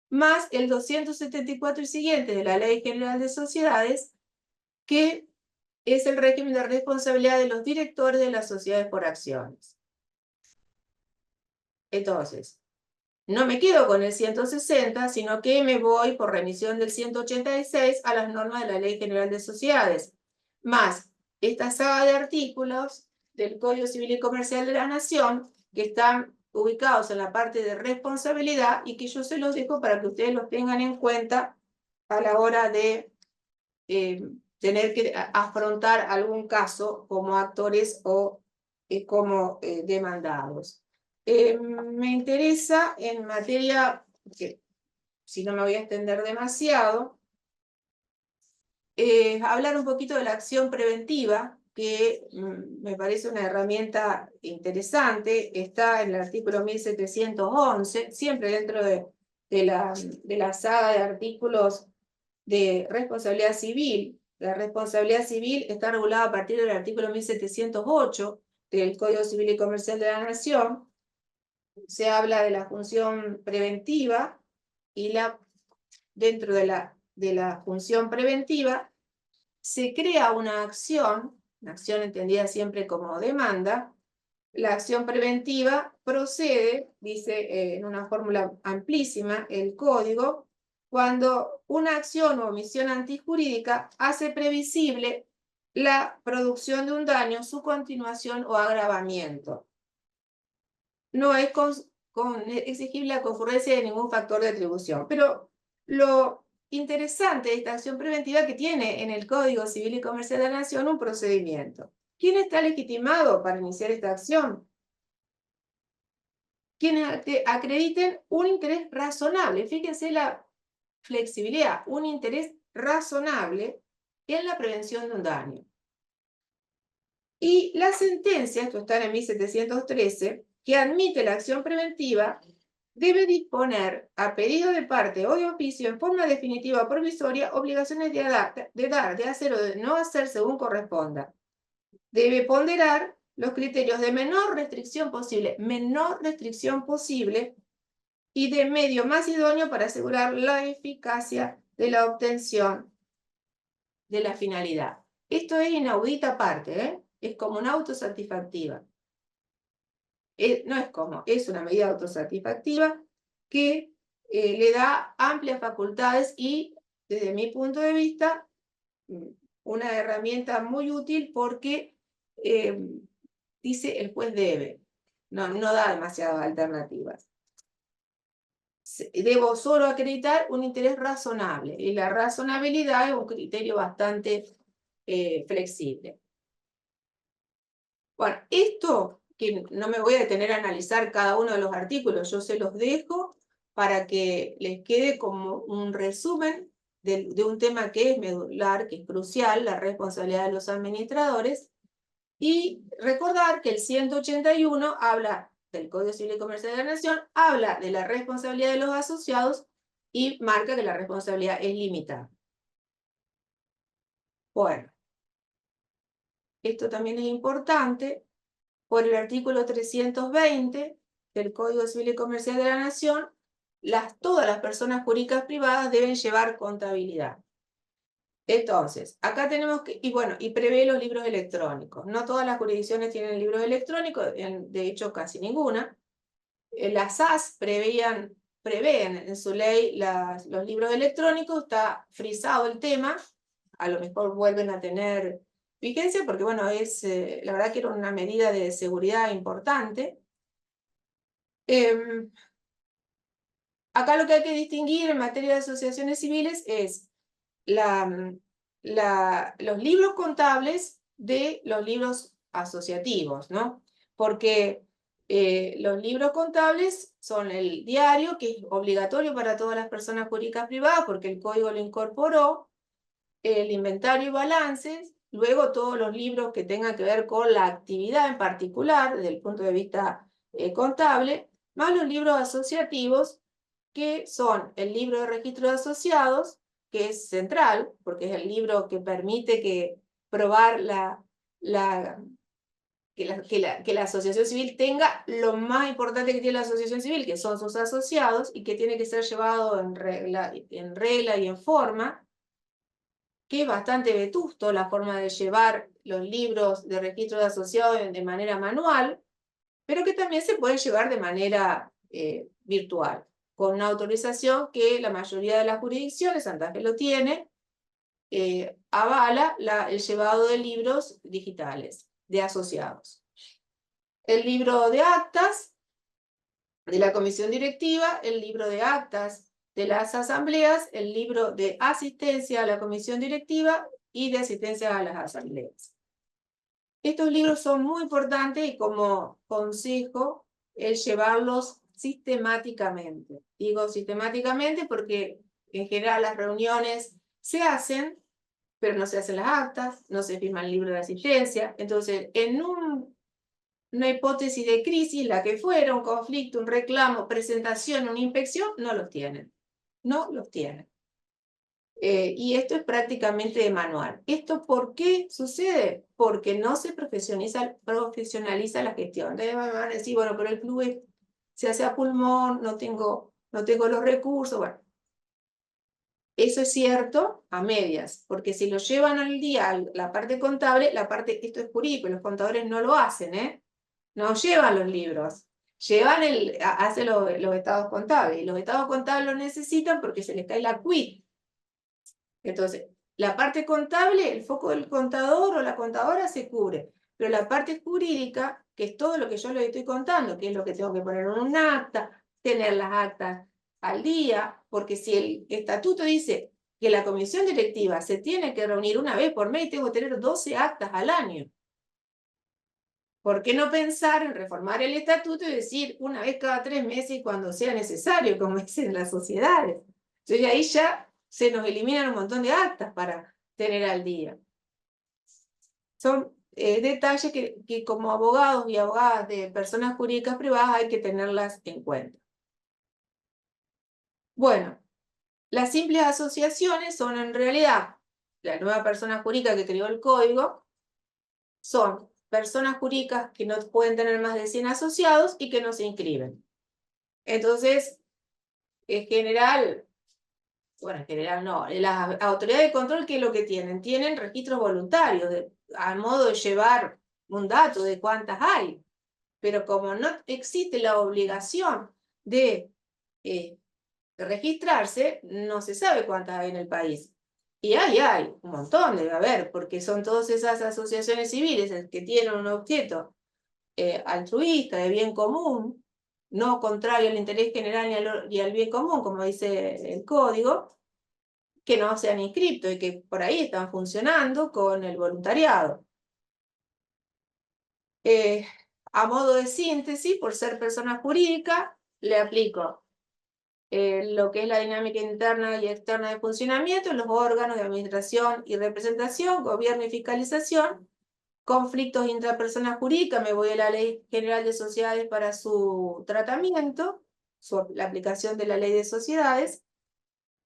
Más el 274 y siguiente de la Ley General de Sociedades, que es el régimen de responsabilidad de los directores de las sociedades por acciones. Entonces, no me quedo con el 160, sino que me voy por remisión del 186 a las normas de la Ley General de Sociedades, más esta saga de artículos del Código Civil y Comercial de la Nación, que están ubicados en la parte de responsabilidad y que yo se los dejo para que ustedes los tengan en cuenta a la hora de tener que afrontar algún caso como actores o como demandados. Me interesa en materia, que si no me voy a extender demasiado, hablar un poquito de la acción preventiva, que me parece una herramienta interesante. Está en el artículo 1711, siempre dentro de la saga de artículos de responsabilidad civil. La responsabilidad civil está regulada a partir del artículo 1708 del Código Civil y Comercial de la Nación. Se habla de la función preventiva y dentro de la función preventiva se crea una acción entendida siempre como demanda. La acción preventiva procede, dice en una fórmula amplísima el código, cuando una acción o omisión antijurídica hace previsible la producción de un daño, su continuación o agravamiento. No es exigible la concurrencia de ningún factor de atribución. Pero lo interesante de esta acción preventiva que tiene en el Código Civil y Comercial de la Nación un procedimiento. ¿Quién está legitimado para iniciar esta acción? Quienes acrediten un interés razonable. Fíjense la flexibilidad, un interés razonable en la prevención de un daño. Y la sentencia, esto está en el 1713, que admite la acción preventiva, debe disponer, a pedido de parte o de oficio, en forma definitiva o provisoria, obligaciones de dar, de hacer o de no hacer según corresponda. Debe ponderar los criterios de menor restricción posible, y de medio más idóneo para asegurar la eficacia de la obtención de la finalidad. Esto es inaudita parte, ¿eh? Es como una autosatisfactiva. No es como, es una medida autosatisfactiva que le da amplias facultades y, desde mi punto de vista, una herramienta muy útil porque dice el juez debe, no da demasiadas alternativas. Debo solo acreditar un interés razonable, y la razonabilidad es un criterio bastante flexible. Bueno, esto, que no me voy a detener a analizar cada uno de los artículos, yo se los dejo para que les quede como un resumen de un tema que es medular, que es crucial, la responsabilidad de los administradores, y recordar que el 181 habla del Código Civil y Comercial de la Nación, habla de la responsabilidad de los asociados y marca que la responsabilidad es limitada. Bueno, esto también es importante. Por el artículo 320 del Código Civil y Comercial de la Nación, todas las personas jurídicas privadas deben llevar contabilidad. Entonces, acá tenemos que, y prevé los libros electrónicos. No todas las jurisdicciones tienen libros electrónicos, de hecho casi ninguna. Las SAS prevén en su ley los libros electrónicos, está frisado el tema, a lo mejor vuelven a tener vigencia, porque bueno, la verdad que era una medida de seguridad importante. Acá lo que hay que distinguir en materia de asociaciones civiles es los libros contables de los libros asociativos, ¿no? Porque los libros contables son el diario, que es obligatorio para todas las personas jurídicas privadas, porque el código lo incorporó, el inventario y balances, luego todos los libros que tengan que ver con la actividad en particular, desde el punto de vista contable, más los libros asociativos, que son el libro de registro de asociados, que es central, porque es el libro que permite probar que la asociación civil tenga lo más importante que tiene la asociación civil, que son sus asociados, y que tiene que ser llevado en regla y en forma, que es bastante vetusto la forma de llevar los libros de registro de asociados de manera manual, pero que también se pueden llevar de manera virtual, con una autorización que la mayoría de las jurisdicciones, Santa Fe lo tiene, avala el llevado de libros digitales de asociados. El libro de actas de la comisión directiva, el libro de actas de las asambleas, el libro de asistencia a la comisión directiva y de asistencia a las asambleas. Estos libros son muy importantes y como consejo el llevarlos sistemáticamente. Digo sistemáticamente porque en general las reuniones se hacen, pero no se hacen las actas, no se firma el libro de asistencia. Entonces, en una hipótesis de crisis, la que fuera, un conflicto, un reclamo, presentación, una inspección, no los tienen. No los tienen. Y esto es prácticamente de manual. ¿Esto por qué sucede? Porque no se profesionaliza la gestión. Entonces van a decir, bueno, pero el club se hace a pulmón, no tengo los recursos. Bueno, eso es cierto a medias, porque si lo llevan al día la parte contable, esto es jurídico, los contadores no lo hacen, ¿eh? No llevan los libros. Hacen los estados contables, y los estados contables los necesitan porque se les cae la quit. Entonces, la parte contable, el foco del contador o la contadora se cubre, pero la parte jurídica, que es todo lo que yo les estoy contando, que es lo que tengo que poner en un acta, tener las actas al día, porque si el estatuto dice que la comisión directiva se tiene que reunir una vez por mes, tengo que tener 12 actas al año. ¿Por qué no pensar en reformar el estatuto y decir una vez cada 3 meses y cuando sea necesario, como dicen las sociedades? Entonces ahí ya se nos eliminan un montón de actas para tener al día. Son detalles que como abogados y abogadas de personas jurídicas privadas hay que tenerlas en cuenta. Bueno, las simples asociaciones son en realidad la nueva persona jurídica que creó el código, son personas jurídicas que no pueden tener más de 100 asociados y que no se inscriben. Entonces, en general, bueno, en general no, las autoridades de control, ¿qué es lo que tienen? Tienen registros voluntarios, a modo de llevar un dato de cuántas hay. Pero como no existe la obligación de registrarse, no se sabe cuántas hay en el país. Y hay un montón debe haber, porque son todas esas asociaciones civiles que tienen un objeto altruista, de bien común, no contrario al interés general ni al bien común, como dice el código, que no se han inscrito y que por ahí están funcionando con el voluntariado. A modo de síntesis, por ser persona jurídica, le aplico lo que es la dinámica interna y externa de funcionamiento, los órganos de administración y representación, gobierno y fiscalización, conflictos intrapersonal jurídica, me voy a la Ley General de Sociedades para su tratamiento, la aplicación de la Ley de Sociedades.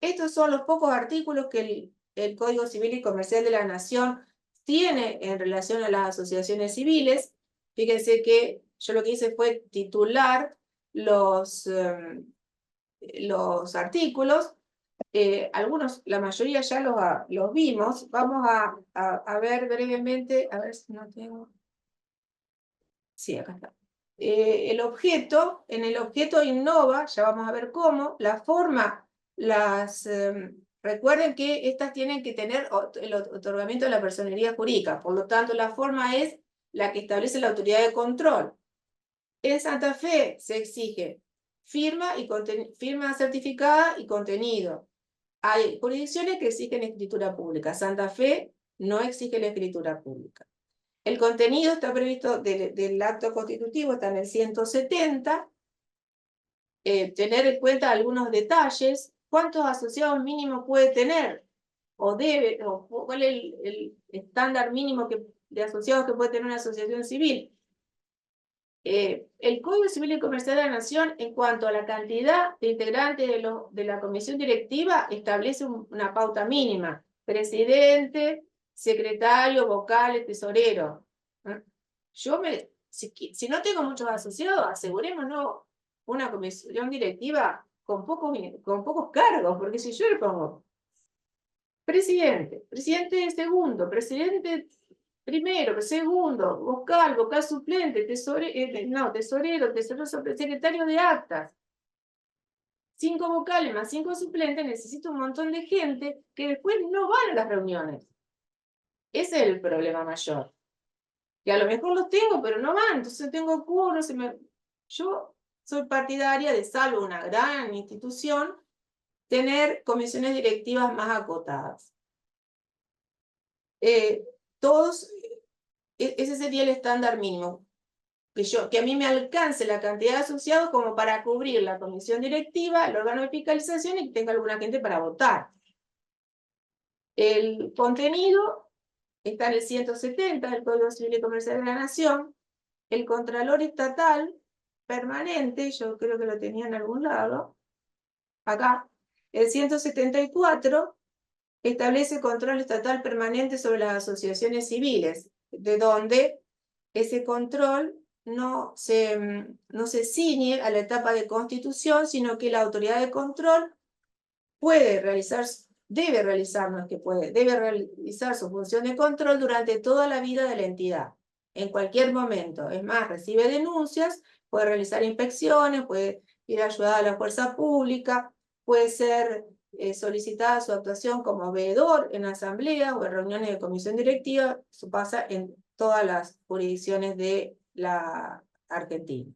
Estos son los pocos artículos que el Código Civil y Comercial de la Nación tiene en relación a las asociaciones civiles. Fíjense que yo lo que hice fue titular los artículos. Algunos, la mayoría ya los vimos. Vamos a ver brevemente, a ver si no tengo. Sí, acá está. El objeto, en el objeto innova, ya vamos a ver cómo, la forma, recuerden que estas tienen que tener el otorgamiento de la personería jurídica, por lo tanto la forma es la que establece la autoridad de control. En Santa Fe se exige firma certificada y contenido. Hay jurisdicciones que exigen escritura pública. Santa Fe no exige la escritura pública. El contenido está previsto del acto constitutivo, está en el 170. Tener en cuenta algunos detalles. ¿Cuántos asociados mínimos puede tener? O debe, o cuál es el estándar mínimo de asociados que puede tener una asociación civil. El Código Civil y Comercial de la Nación, en cuanto a la cantidad de integrantes de la comisión directiva, establece una pauta mínima. Presidente, secretario, vocales, tesorero. Si no tengo muchos asociados, asegurémonos una comisión directiva con pocos cargos, porque si yo le pongo presidente segundo, presidente primero, segundo, vocal suplente, tesorero, secretario de actas. 5 vocales más 5 suplentes, necesito un montón de gente que después no van a las reuniones. Ese es el problema mayor. Que a lo mejor los tengo, pero no van, entonces tengo curro, yo soy partidaria de, salvo una gran institución, tener comisiones directivas más acotadas. Ese sería el estándar mínimo. Que a mí me alcance la cantidad de asociados como para cubrir la comisión directiva, el órgano de fiscalización y que tenga alguna gente para votar. El contenido está en el 170 del Código Civil y Comercial de la Nación. El Contralor Estatal permanente, yo creo que lo tenía en algún lado, acá, el 174 establece control estatal permanente sobre las asociaciones civiles, de donde ese control no se ciñe a la etapa de constitución, sino que la autoridad de control debe realizar su función de control durante toda la vida de la entidad, en cualquier momento. Es más, recibe denuncias, puede realizar inspecciones, puede ir a ayudar a la fuerza pública, puede ser solicitada su actuación como veedor en asamblea o en reuniones de comisión directiva. Eso pasa en todas las jurisdicciones de la Argentina.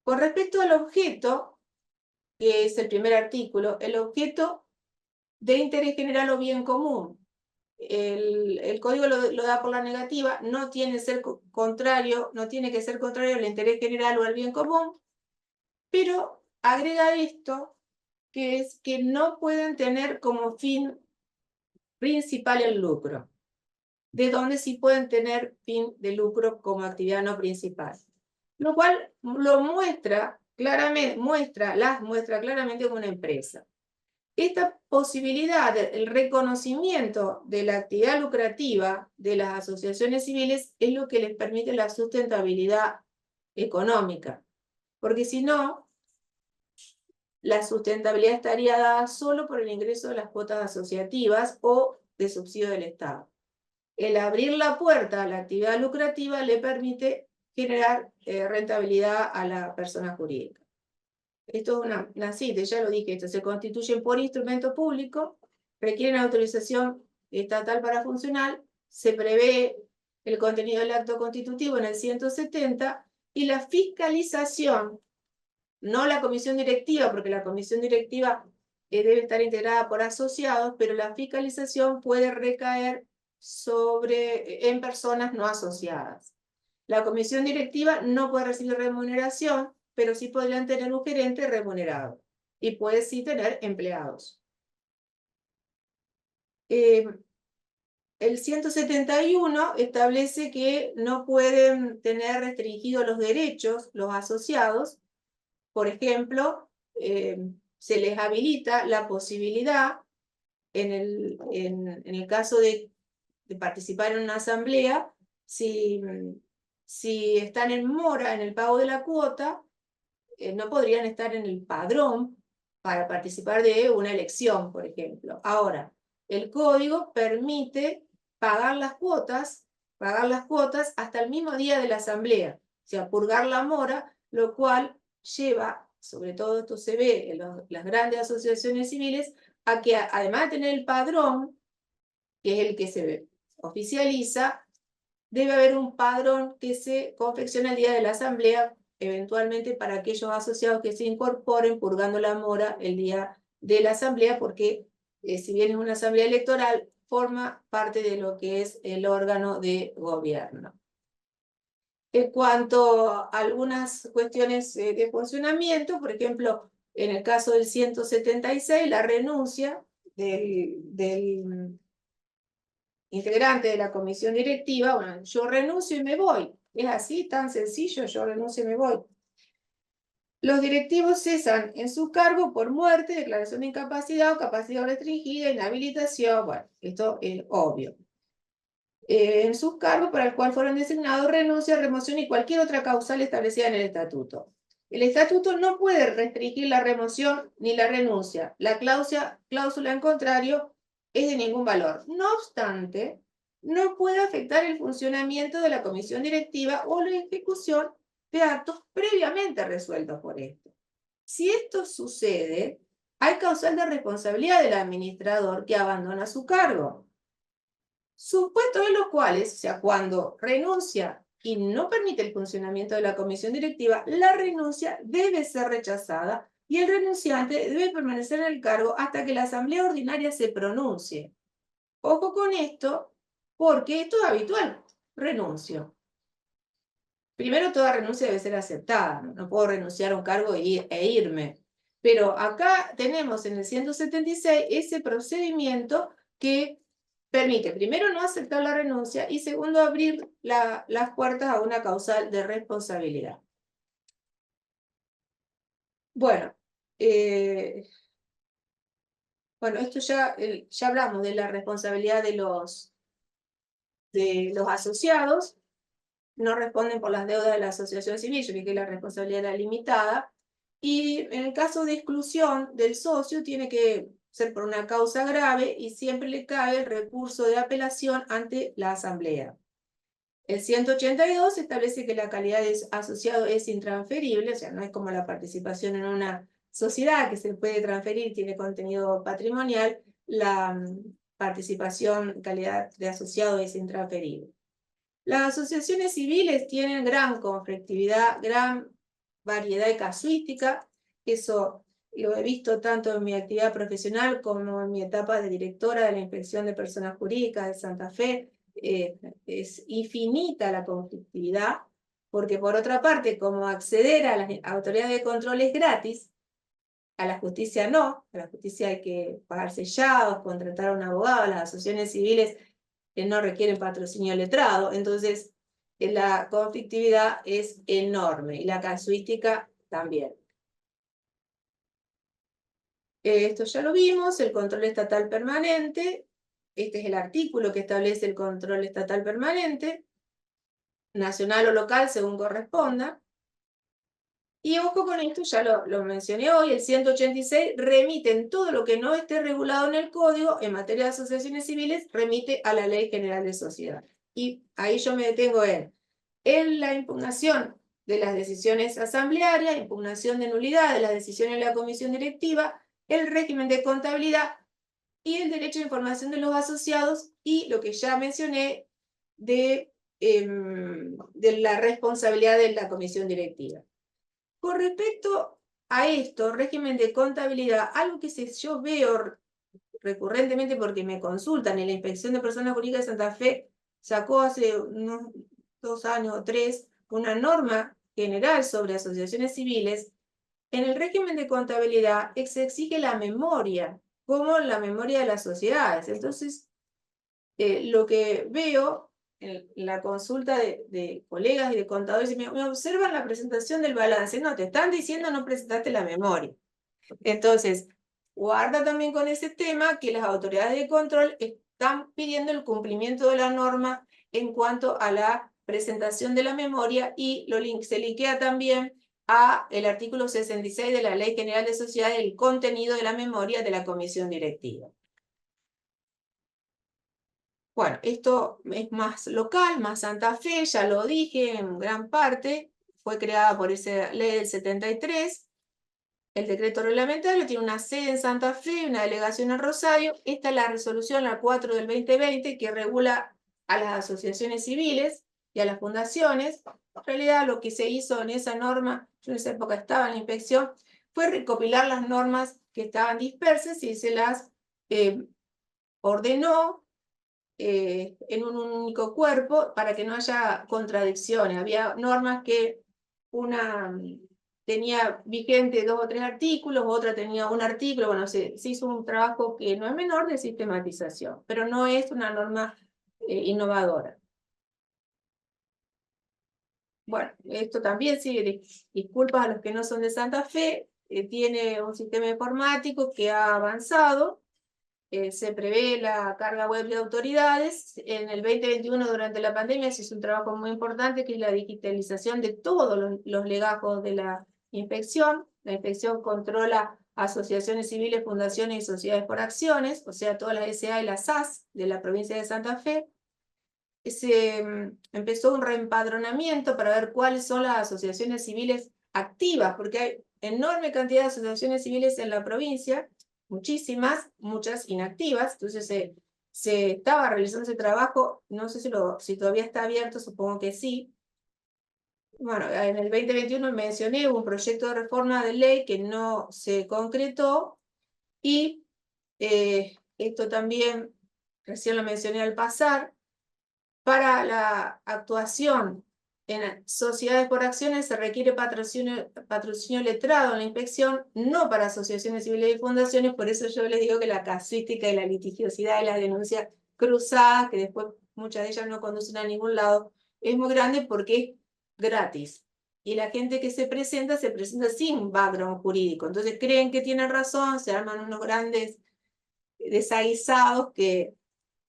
Con respecto al objeto, que es el primer artículo, el objeto de interés general o bien común. El código lo da por la negativa, no tiene que ser contrario al interés general o al bien común, pero agrega esto que es que no pueden tener como fin principal el lucro, de donde sí pueden tener fin de lucro como actividad no principal. Lo cual lo muestra claramente, las muestra claramente como una empresa. Esta posibilidad, el reconocimiento de la actividad lucrativa de las asociaciones civiles es lo que les permite la sustentabilidad económica, porque si no, la sustentabilidad estaría dada solo por el ingreso de las cuotas asociativas o de subsidio del Estado. El abrir la puerta a la actividad lucrativa le permite generar rentabilidad a la persona jurídica. Esto es una cita, ya lo dije, esto se constituyen por instrumento público, requieren autorización estatal para funcionar, se prevé el contenido del acto constitutivo en el 170 y la fiscalización, no la comisión directiva, porque la comisión directiva debe estar integrada por asociados, pero la fiscalización puede recaer en personas no asociadas. La comisión directiva no puede recibir remuneración, pero sí podrían tener un gerente remunerado y puede sí tener empleados. El 171 establece que no pueden tener restringidos los derechos los asociados. Por ejemplo, se les habilita la posibilidad, en el caso de participar en una asamblea, si están en mora en el pago de la cuota, no podrían estar en el padrón para participar de una elección, por ejemplo. Ahora, el código permite pagar las cuotas hasta el mismo día de la asamblea, o sea, purgar la mora, lo cual lleva, sobre todo esto se ve en las grandes asociaciones civiles, a que además de tener el padrón, que es el que se oficializa, debe haber un padrón que se confecciona el día de la asamblea, eventualmente para aquellos asociados que se incorporen purgando la mora el día de la asamblea, porque si bien es una asamblea electoral, forma parte de lo que es el órgano de gobierno. En cuanto a algunas cuestiones de funcionamiento, por ejemplo, en el caso del 176, la renuncia del integrante de la comisión directiva, bueno, yo renuncio y me voy. Es así, tan sencillo, yo renuncio y me voy. Los directivos cesan en su cargo por muerte, declaración de incapacidad o capacidad restringida, inhabilitación, bueno, esto es obvio. En sus cargos para el cual fueron designados, renuncia, remoción y cualquier otra causal establecida en el estatuto. El estatuto no puede restringir la remoción ni la renuncia. La cláusula en contrario es de ningún valor. No obstante, no puede afectar el funcionamiento de la comisión directiva o la ejecución de actos previamente resueltos por esto. Si esto sucede, hay causal de responsabilidad del administrador que abandona su cargo. Supuestos en los cuales, o sea, cuando renuncia y no permite el funcionamiento de la comisión directiva, la renuncia debe ser rechazada y el renunciante debe permanecer en el cargo hasta que la asamblea ordinaria se pronuncie. Ojo con esto, porque esto es habitual. Renuncio. Primero, toda renuncia debe ser aceptada. No puedo renunciar a un cargo e irme. Pero acá tenemos en el 176 ese procedimiento que permite, primero, no aceptar la renuncia y segundo, abrir las puertas a una causal de responsabilidad. Bueno, esto ya hablamos de la responsabilidad de los asociados. No responden por las deudas de la asociación civil, yo dije que la responsabilidad era limitada. Y en el caso de exclusión del socio, tiene que ser por una causa grave y siempre le cabe el recurso de apelación ante la asamblea. El 182 establece que la calidad de asociado es intransferible, o sea, no es como la participación en una sociedad que se puede transferir, tiene contenido patrimonial, la participación, calidad de asociado es intransferible. Las asociaciones civiles tienen gran conflictividad, gran variedad de casuística. Eso lo he visto tanto en mi actividad profesional como en mi etapa de directora de la Inspección de Personas Jurídicas de Santa Fe. Es infinita la conflictividad, porque por otra parte, como acceder a las autoridades de control es gratis, A la justicia no, a la justicia hay que pagar sellados, contratar a un abogado, las asociaciones civiles no requieren patrocinio letrado, entonces la conflictividad es enorme y la casuística también. Esto ya lo vimos, el control estatal permanente. Este es el artículo que establece el control estatal permanente, nacional o local según corresponda. Y ojo con esto, ya lo mencioné hoy, el 186 remite en todo lo que no esté regulado en el código en materia de asociaciones civiles, remite a la Ley General de Sociedades. Y ahí yo me detengo en la impugnación de las decisiones asamblearias, impugnación de nulidad de las decisiones de la comisión directiva, el régimen de contabilidad y el derecho de información de los asociados y lo que ya mencioné de la responsabilidad de la comisión directiva. Con respecto a esto, régimen de contabilidad, algo que yo veo recurrentemente porque me consultan en la Inspección de Personas Jurídicas de Santa Fe, sacó hace unos 2 años o 3 una norma general sobre asociaciones civiles. En el régimen de contabilidad se exige la memoria, como la memoria de las sociedades. Entonces, lo que veo en la consulta de colegas y de contadores, me observan la presentación del balance. No, te están diciendo no presentaste la memoria. Entonces, guarda también con ese tema que las autoridades de control están pidiendo el cumplimiento de la norma en cuanto a la presentación de la memoria y se linkea también a el artículo 66 de la Ley General de Sociedades, el contenido de la memoria de la comisión directiva. Bueno, esto es más local, más Santa Fe, ya lo dije en gran parte, fue creada por esa ley del 73, el decreto reglamentario tiene una sede en Santa Fe y una delegación en Rosario. Esta es la resolución, la 4 del 2020, que regula a las asociaciones civiles y a las fundaciones. En realidad lo que se hizo en esa norma, yo en esa época estaba en la inspección, fue recopilar las normas que estaban dispersas y se las ordenó en un único cuerpo para que no haya contradicciones. Había normas que una tenía vigente 2 o 3 artículos, otra tenía un artículo. Bueno, se hizo un trabajo que no es menor de sistematización, pero no es una norma innovadora. Bueno, esto también, sí, disculpas a los que no son de Santa Fe, tiene un sistema informático que ha avanzado. Se prevé la carga web de autoridades. En el 2021, durante la pandemia, se hizo un trabajo muy importante, que es la digitalización de todos los legajos de la inspección. La inspección controla asociaciones civiles, fundaciones y sociedades por acciones, o sea, todas las SA y las SAS de la provincia de Santa Fe. Se empezó un reempadronamiento para ver cuáles son las asociaciones civiles activas, porque hay enorme cantidad de asociaciones civiles en la provincia, muchísimas, muchas inactivas. Entonces se estaba realizando ese trabajo, no sé si todavía está abierto, supongo que sí. Bueno, en el 2021 mencioné un proyecto de reforma de ley que no se concretó, y esto también, recién lo mencioné al pasar. Para la actuación en sociedades por acciones se requiere patrocinio letrado en la inspección, no para asociaciones civiles y fundaciones. Por eso yo les digo que la casuística y la litigiosidad y las denuncias cruzadas, que después muchas de ellas no conducen a ningún lado, es muy grande porque es gratis. Y la gente que se presenta sin background jurídico. Entonces creen que tienen razón, se arman unos grandes desaguisados que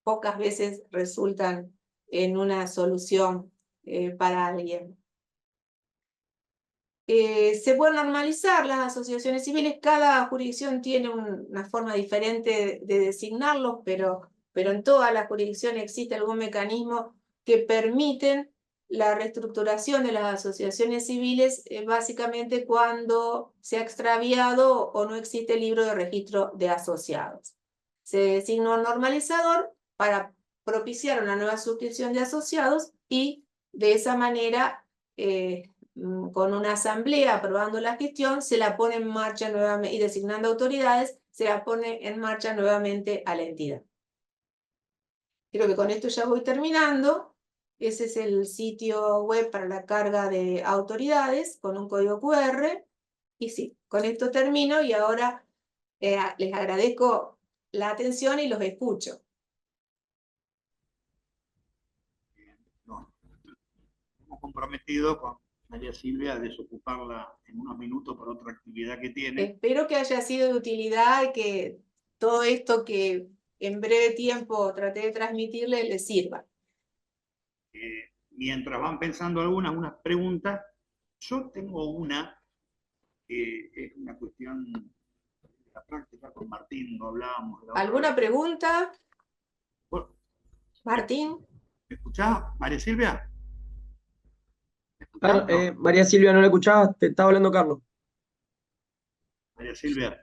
pocas veces resultan en una solución para alguien. Se pueden normalizar las asociaciones civiles. Cada jurisdicción tiene una forma diferente de designarlos, pero en todas las jurisdicciones existe algún mecanismo que permiten la reestructuración de las asociaciones civiles, básicamente cuando se ha extraviado o no existe el libro de registro de asociados. Se designa un normalizador para propiciar una nueva suscripción de asociados y de esa manera, con una asamblea aprobando la gestión, se la pone en marcha nuevamente y designando autoridades, se la pone en marcha nuevamente a la entidad. Creo que con esto ya voy terminando. Ese es el sitio web para la carga de autoridades con un código QR. Y sí, con esto termino y ahora les agradezco la atención y los escucho. No, hemos comprometido con María Silvia a desocuparla en unos minutos por otra actividad que tiene. Espero que haya sido de utilidad y que todo esto que en breve tiempo traté de transmitirle les sirva. Mientras van pensando algunas preguntas, yo tengo una que es una cuestión de la práctica. Con Martín lo hablábamos la otra ¿Alguna vez. pregunta, Bueno, Martín? ¿me escuchás, María Silvia? ¿Me Claro, escuchás? No, María Silvia, ¿no la escuchabas? Te estaba hablando Carlos. María Silvia.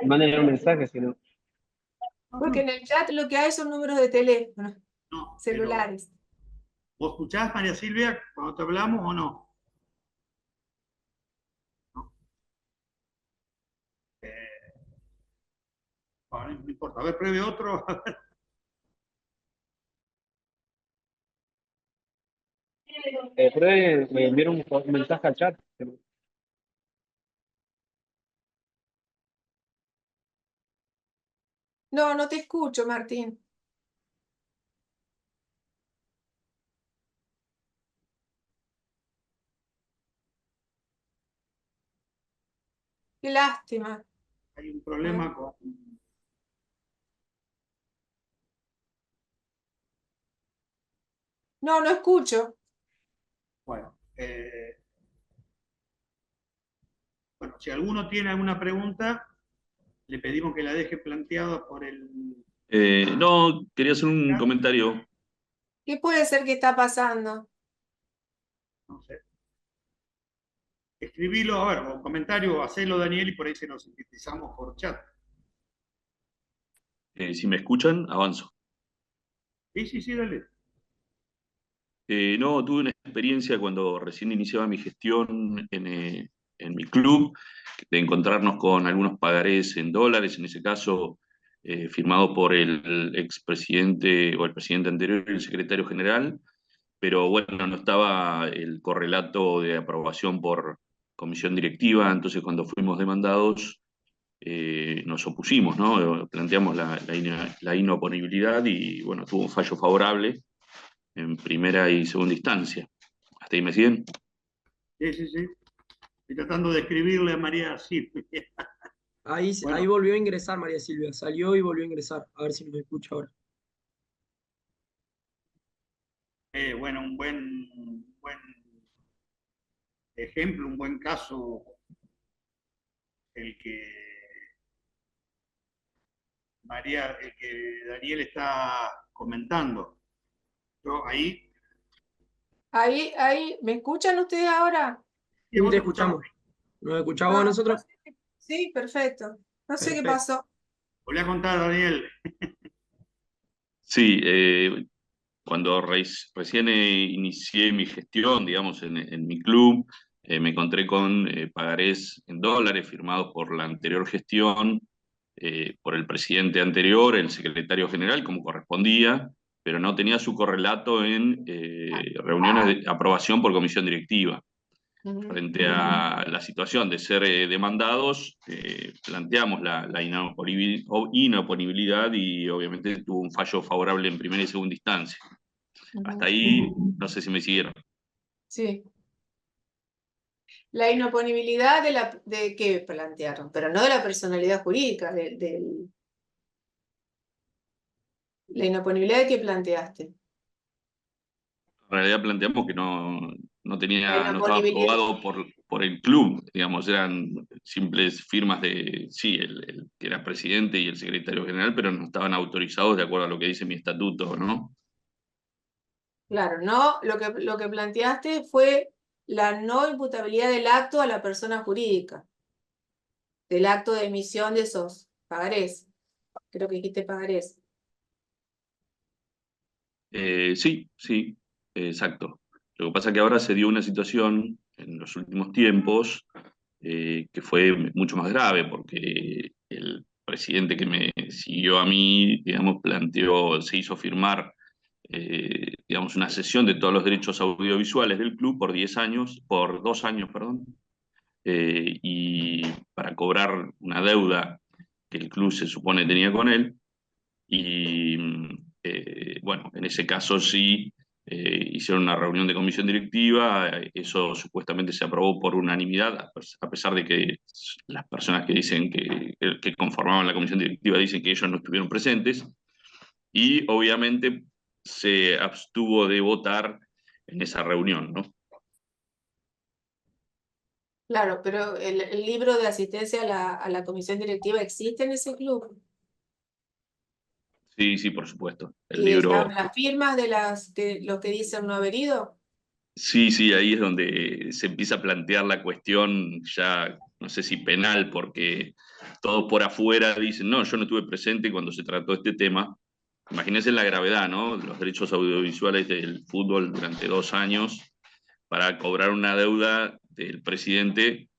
Manden un mensaje, si no. Porque en el chat lo que hay son números de teléfono, No, pero celulares. ¿vos escuchás, María Silvia, cuando te hablamos o no? No. Bueno, no importa. A ver, pruebe otro. Pruebe, me enviaron un mensaje al chat. No, no te escucho, Martín. Qué lástima. Hay un problema con... No, no escucho. Bueno, si alguno tiene alguna pregunta, le pedimos que la deje planteada por el... No, quería hacer un comentario. ¿Qué puede ser que está pasando? No sé. Escribilo, a ver, o comentario, hacelo, Daniel, y por ahí se nos sintetizamos por chat. Si me escuchan, avanzo. Sí, sí, dale. No, tuve una experiencia cuando recién iniciaba mi gestión en mi club, de encontrarnos con algunos pagarés en dólares, en ese caso firmado por el expresidente o el presidente anterior y el secretario general, pero bueno, no estaba el correlato de aprobación por comisión directiva, entonces cuando fuimos demandados nos opusimos, ¿no? Planteamos la inoponibilidad y bueno, tuvo un fallo favorable en primera y segunda instancia. ¿Hasta ahí me siguen? Sí, sí, sí. Estoy tratando de escribirle a María Silvia. Ahí Bueno, volvió a ingresar María Silvia. Salió y volvió a ingresar. A ver si nos escucha ahora. bueno, un buen ejemplo, un buen caso, el que el que Daniel está comentando. Yo ahí, Ahí, ¿me escuchan ustedes ahora? y Sí, vos te te escuchamos. escuchamos. ¿Nos escuchamos a Ah, no nosotros? sé. Sí, perfecto. No sé qué Perfecto. pasó. Volví a contar, Daniel. Sí, cuando recién inicié mi gestión, digamos, en mi club, me encontré con pagarés en dólares firmados por la anterior gestión, por el presidente anterior, el secretario general, como correspondía, pero no tenía su correlato en reuniones de aprobación por comisión directiva. Ujú. Frente a la situación de ser demandados, planteamos la inoponibilidad y obviamente tuvo un fallo favorable en primera y segunda instancia. Hasta Ujú. ahí, no sé si me siguieron. Sí. La inoponibilidad de que plantearon, pero no de la personalidad jurídica, la inoponibilidad de que planteaste. En realidad planteamos que La no estaba inoponibilidad, aprobado por el club, digamos, eran simples firmas de, sí, el que era presidente y el secretario general, pero no estaban autorizados de acuerdo a lo que dice mi estatuto, ¿no? claro, no, lo que planteaste fue la no imputabilidad del acto a la persona jurídica, del acto de emisión de esos pagarés. Creo que dijiste pagarés. Sí, sí, exacto. Lo que pasa es que ahora se dio una situación en los últimos tiempos que fue mucho más grave porque el presidente que me siguió a mí, digamos, se hizo firmar digamos, una cesión de todos los derechos audiovisuales del club por 10 años, por 2 años, perdón, y para cobrar una deuda que el club se supone tenía con él. Y bueno, en ese caso sí hicieron una reunión de comisión directiva, eso supuestamente se aprobó por unanimidad, a pesar de que las personas que dicen que conformaban la comisión directiva dicen que ellos no estuvieron presentes, y obviamente se abstuvo de votar en esa reunión, ¿no? Claro, pero el libro de asistencia a la comisión directiva existe en ese club. Sí, sí, por supuesto. El ¿Y están libro, las firmas de los que dicen no haber ido? sí, sí, ahí es donde se empieza a plantear la cuestión ya, no sé si penal, porque todos por afuera dicen, no, yo no estuve presente cuando se trató este tema. Imagínense la gravedad, ¿no? Los derechos audiovisuales del fútbol durante 2 años para cobrar una deuda del presidente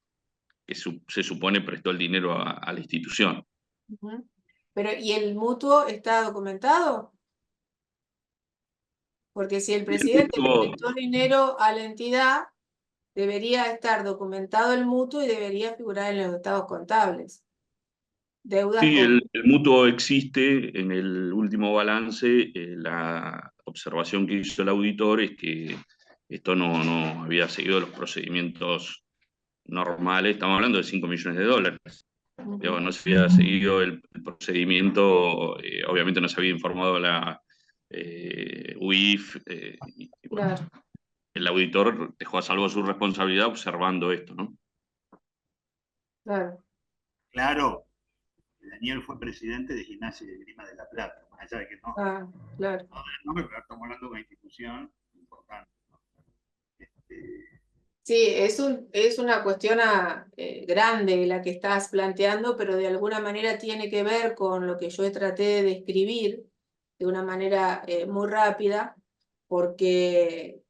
que se supone prestó el dinero a la institución. Ujú. Pero, ¿y el mutuo está documentado? Porque si el Y el presidente le mutuo, prestó dinero a la entidad, debería estar documentado el mutuo y debería figurar en los estados contables. Deudas sí, con... el mutuo existe. En el último balance, la observación que hizo el auditor es que esto no había seguido los procedimientos normales. Estamos hablando de 5 millones de dólares. Digo, no se había seguido el procedimiento, obviamente no se había informado a la UIF, y bueno, Claro, el auditor dejó a salvo su responsabilidad observando esto, ¿no? claro. Claro, Daniel fue presidente de Gimnasia y Esgrima de La Plata, más allá de que no, Ah, claro. no, pero estamos hablando de una institución importante. ¿No? Este, Sí, es una cuestión grande la que estás planteando, pero de alguna manera tiene que ver con lo que yo traté de describir de una manera muy rápida, porque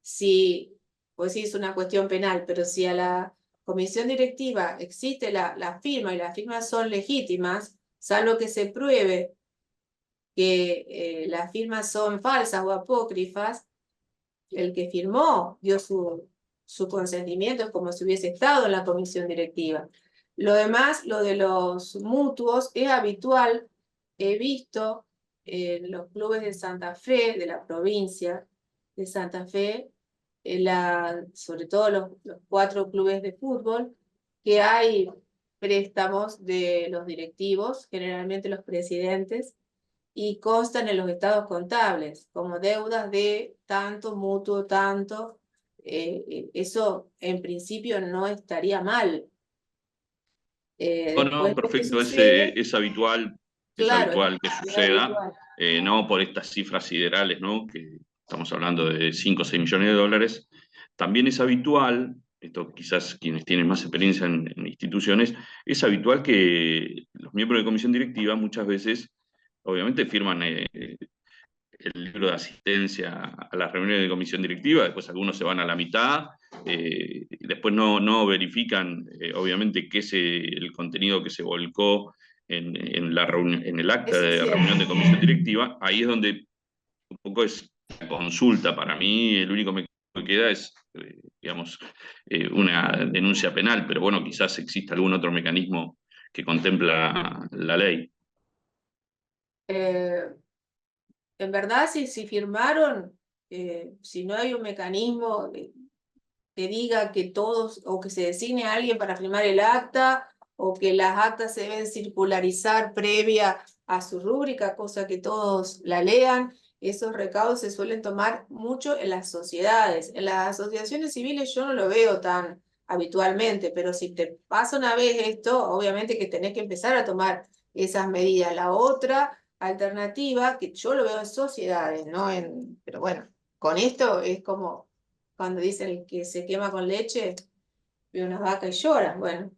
si, pues sí es una cuestión penal, pero si a la comisión directiva existe la firma y las firmas son legítimas, salvo que se pruebe que las firmas son falsas o apócrifas, el que firmó dio su consentimiento, es como si hubiese estado en la comisión directiva. Lo demás, lo de los mutuos, es habitual. He visto en los clubes de Santa Fe, de la provincia de Santa Fe, sobre todo los 4 clubes de fútbol, que hay préstamos de los directivos, generalmente los presidentes, y constan en los estados contables como deudas de tanto, mutuo, tanto. Eso en principio no estaría mal. No, no, Después lo que perfecto, sucede, es claro, habitual que es suceda, habitual. no por estas cifras siderales, ¿no? Que estamos hablando de 5 o 6 millones de dólares. También es habitual, esto quizás quienes tienen más experiencia en instituciones, es habitual que los miembros de comisión directiva muchas veces, obviamente, firman el libro de asistencia a las reuniones de comisión directiva, después algunos se van a la mitad, después no verifican, obviamente, qué es el contenido que se volcó en el acta Eso es de cierto. reunión de comisión directiva. Ahí es donde un poco es la consulta. Para mí, el único que queda es, digamos, una denuncia penal, pero bueno, quizás exista algún otro mecanismo que contempla la ley. Eh, en verdad, si firmaron, si no hay un mecanismo que diga que todos, o que se designe a alguien para firmar el acta, o que las actas se deben circularizar previa a su rúbrica, cosa que todos la lean. Esos recaudos se suelen tomar mucho en las sociedades. En las asociaciones civiles yo no lo veo tan habitualmente, pero si te pasa una vez esto, obviamente que tenés que empezar a tomar esas medidas. La otra alternativa, que yo lo veo en sociedades, ¿no? Pero bueno, con esto es como cuando dicen que se quema con leche, ve una vaca y llora. Bueno,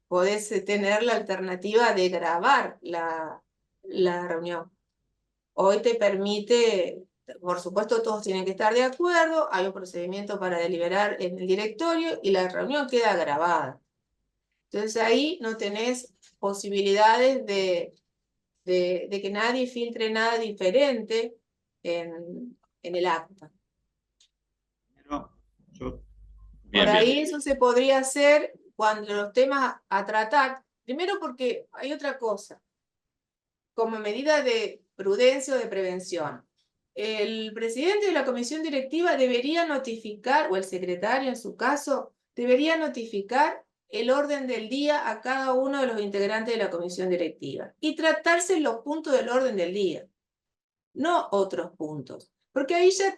podés tener la alternativa de grabar la reunión. Hoy te permite, por supuesto, todos tienen que estar de acuerdo, hay un procedimiento para deliberar en el directorio y la reunión queda grabada. Entonces ahí no tenés posibilidades de que nadie filtre nada diferente. en el acta. Pero yo, Bien, Por ahí bien. eso se podría hacer cuando los temas a tratar, primero porque hay otra cosa, como medida de prudencia o de prevención. El presidente de la comisión directiva debería notificar, o el secretario en su caso, debería notificar el orden del día a cada uno de los integrantes de la comisión directiva y tratarse los puntos del orden del día, no otros puntos. Porque ahí ya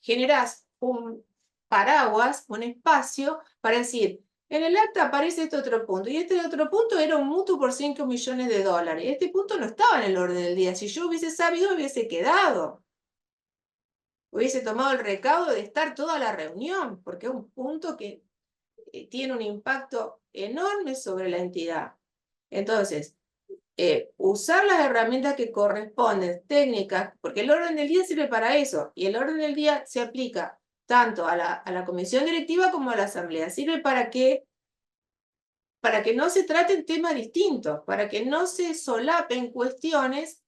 generás un paraguas, un espacio para decir, en el acta aparece este otro punto, y este otro punto era un mutuo por 5 millones de dólares. Este punto no estaba en el orden del día. Si yo hubiese sabido, hubiese quedado. Hubiese tomado el recaudo de estar toda la reunión, porque es un punto que tiene un impacto enorme sobre la entidad. Entonces, usar las herramientas que corresponden, técnicas, porque el orden del día sirve para eso, y el orden del día se aplica tanto a la comisión directiva como a la asamblea. Sirve para que no se traten temas distintos, para que no se solapen cuestiones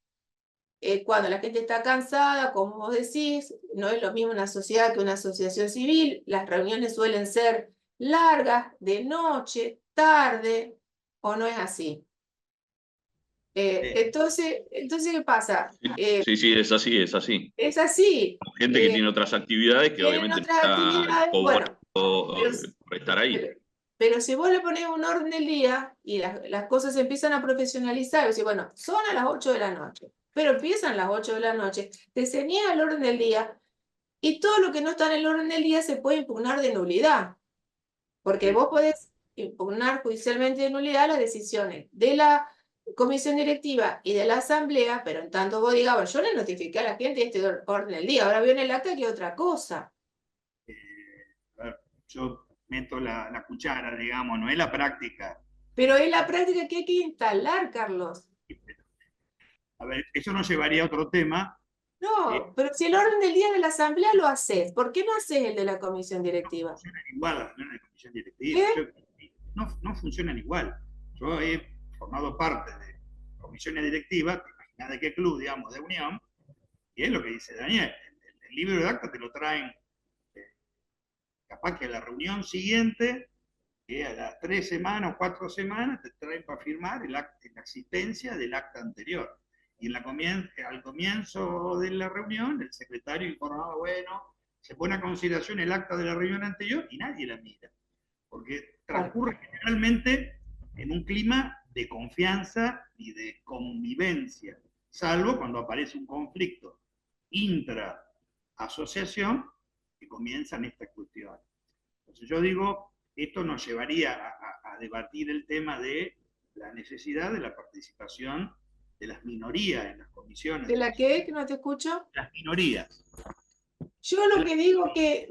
cuando la gente está cansada, como vos decís, no es lo mismo una sociedad que una asociación civil, las reuniones suelen ser largas, de noche, tarde, o no es así. Entonces, ¿qué pasa? Sí, sí, es así, es así. Es así. Gente que tiene otras actividades que Tienen obviamente otras está actividades, cobrando pero, por estar ahí. pero si vos le ponés un orden del día y las cosas se empiezan a profesionalizar, y decís, bueno, son a las 8 de la noche, pero empiezan a las 8 de la noche, te se niega el orden del día, y todo lo que no está en el orden del día se puede impugnar de nulidad, porque vos podés impugnar judicialmente de nulidad las decisiones de la comisión directiva y de la asamblea, pero en tanto vos digas, bueno, yo le notifiqué a la gente este orden del día, ahora veo en el acta que es otra cosa. a ver, yo meto la cuchara, digamos, no es la práctica. Pero es la práctica que hay que instalar, Carlos. A ver, eso nos llevaría a otro tema. No, pero si el orden del día de la asamblea lo haces, ¿por qué no haces el de la comisión directiva? Funcionan igual las reuniones de comisión directiva. No funcionan igual. Yo he formado parte de comisiones directivas, te imaginas de qué club, digamos, de unión, y es lo que dice Daniel. El libro de acta te lo traen, capaz que a la reunión siguiente, que a las 3 semanas o 4 semanas, te traen para firmar la existencia del acta anterior. Y al comienzo de la reunión, el secretario informaba, bueno, se pone a consideración el acta de la reunión anterior y nadie la mira, porque transcurre generalmente en un clima de confianza y de convivencia, salvo cuando aparece un conflicto intra-asociación que comienzan estas cuestiones. Entonces yo digo, esto nos llevaría a debatir el tema de la necesidad de la participación de las minorías en las comisiones. ¿De la qué? ¿Que no te escucho? Las minorías. Yo lo que digo que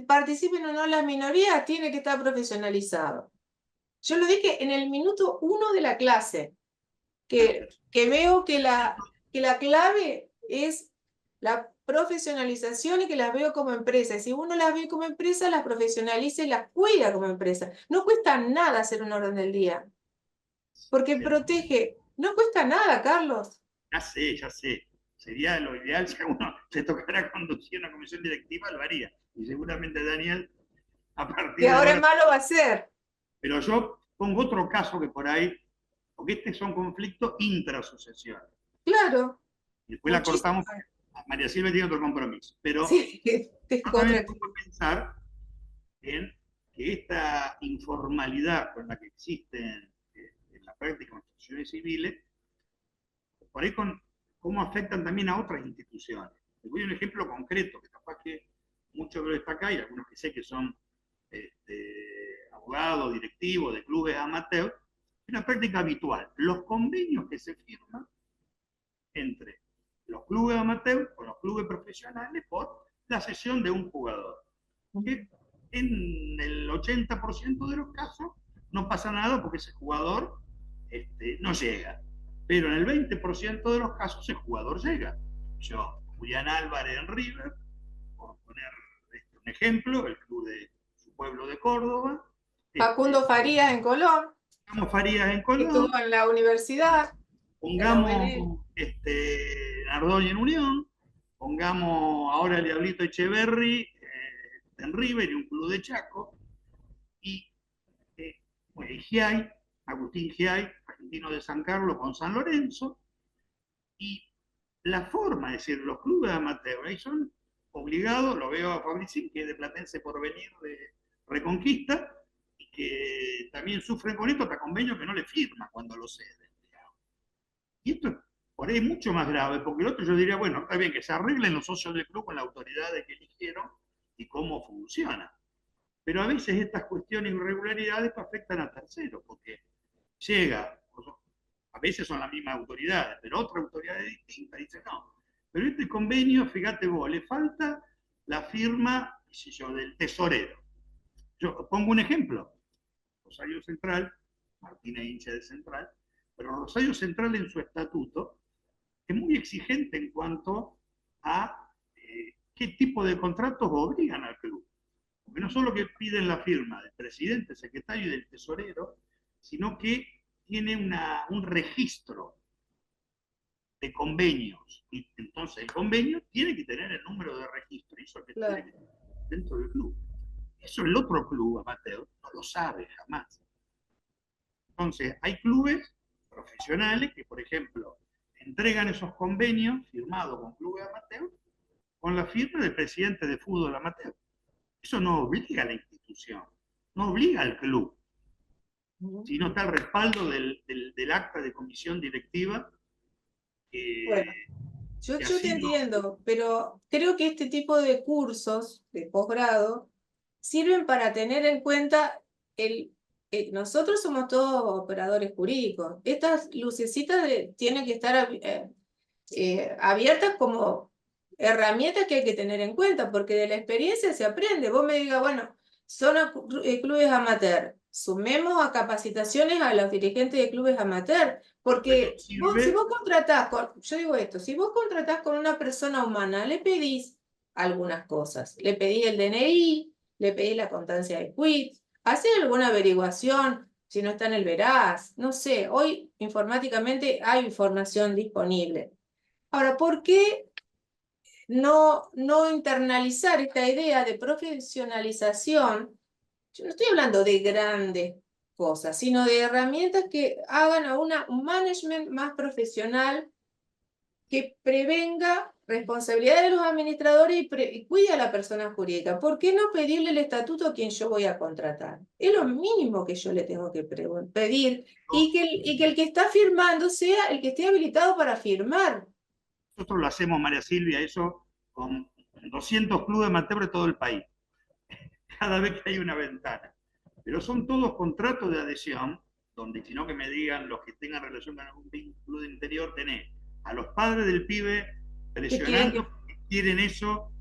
participen o no las minorías tiene que estar profesionalizado. Yo lo dije en el minuto 1 de la clase, que veo que la clave es la profesionalización y que las veo como empresa. Y si uno las ve como empresa, las profesionaliza y las cuida como empresa. No cuesta nada hacer un orden del día, porque protege. No cuesta nada, Carlos. Ya sé. Sería lo ideal si a uno le tocara conducir una comisión directiva, lo haría. Y seguramente Daniel, a partir Que de ahora es malo va a ser. Pero yo pongo otro caso que por ahí, porque estos son conflictos intraasociación. Claro. Y después la cortamos, María Silvia tiene otro compromiso. Pero sí, yo también pongo a pensar en que esta informalidad con la que existen en la práctica de instituciones civiles, por ahí cómo afectan también a otras instituciones. Les voy a un ejemplo concreto, que capaz que muchos lo destacan y algunos que sé que son abogados, directivos de clubes amateur, es una práctica habitual. Los convenios que se firman entre los clubes amateur o los clubes profesionales por la cesión de un jugador. Que en el 80% de los casos no pasa nada porque ese jugador no llega. Pero en el 20% de los casos el jugador llega. Julián Álvarez en River, por poner un ejemplo, el club de su pueblo de Córdoba. Facundo Farías en Colón. Farías en Colón. Estuvo en la universidad. Pongamos Nardoni en Unión. pongamos ahora el Diablito Echeverry en River y un club de Chaco, y bueno, Giai, Agustín Giai, argentino de San Carlos con San Lorenzo, y la forma, es decir, los clubes amateur, ahí son obligados, lo veo a Fabrici, que es de Platense Porvenir de Reconquista, y que también sufren con esto hasta convenio que no le firma cuando lo ceden. Y esto es por ahí mucho más grave, porque el otro yo diría, bueno, está bien que se arreglen los socios del club con la autoridad que eligieron y cómo funciona. Pero a veces estas cuestiones de irregularidades afectan a terceros, porque llega, a veces son las mismas autoridades, pero otras autoridades distintas dicen no. Pero este convenio, fíjate vos, le falta la firma, qué sé yo, del tesorero. Yo pongo un ejemplo. Rosario Central, Martínez hincha de Central, pero Rosario Central en su estatuto es muy exigente en cuanto a qué tipo de contratos obligan al club. Porque no solo que piden la firma del presidente, secretario y del tesorero, sino que tiene un registro de convenios. Y entonces el convenio tiene que tener el número de registro, y eso que Claro. tiene que tener dentro del club. Eso el otro club amateur no lo sabe jamás. Entonces, hay clubes profesionales que, por ejemplo, entregan esos convenios firmados con clubes amateur con la firma del presidente de fútbol amateur. Eso no obliga a la institución, no obliga al club, sino está el respaldo del acta de comisión directiva. Bueno, yo que te así entiendo, pero creo que este tipo de cursos de posgrado sirven para tener en cuenta nosotros somos todos operadores jurídicos. Estas lucecitas tienen que estar abiertas como herramientas que hay que tener en cuenta, porque de la experiencia se aprende. Vos me digas, bueno, son clubes amateur, sumemos a capacitaciones a los dirigentes de clubes amateur, porque si vos contratás yo digo esto, si vos contratás con una persona humana, le pedís algunas cosas, le pedís el DNI, le pedís la constancia de quit, hacés alguna averiguación, si no está en el Veraz, no sé, hoy informáticamente hay información disponible. Ahora, ¿por qué no internalizar esta idea de profesionalización? Yo no estoy hablando de grandes cosas, sino de herramientas que hagan a un management más profesional, que prevenga responsabilidad de los administradores y cuide a la persona jurídica. ¿Por qué no pedirle el estatuto a quien yo voy a contratar? Es lo mínimo que yo le tengo que pedir, y que el que está firmando sea el que esté habilitado para firmar. Nosotros lo hacemos, María Silvia, eso con 200 clubes amateur de todo el país, cada vez que hay una ventana. Pero son todos contratos de adhesión, donde si no que me digan los que tengan relación con algún club de interior, tenés a los padres del pibe presionando que quieren eso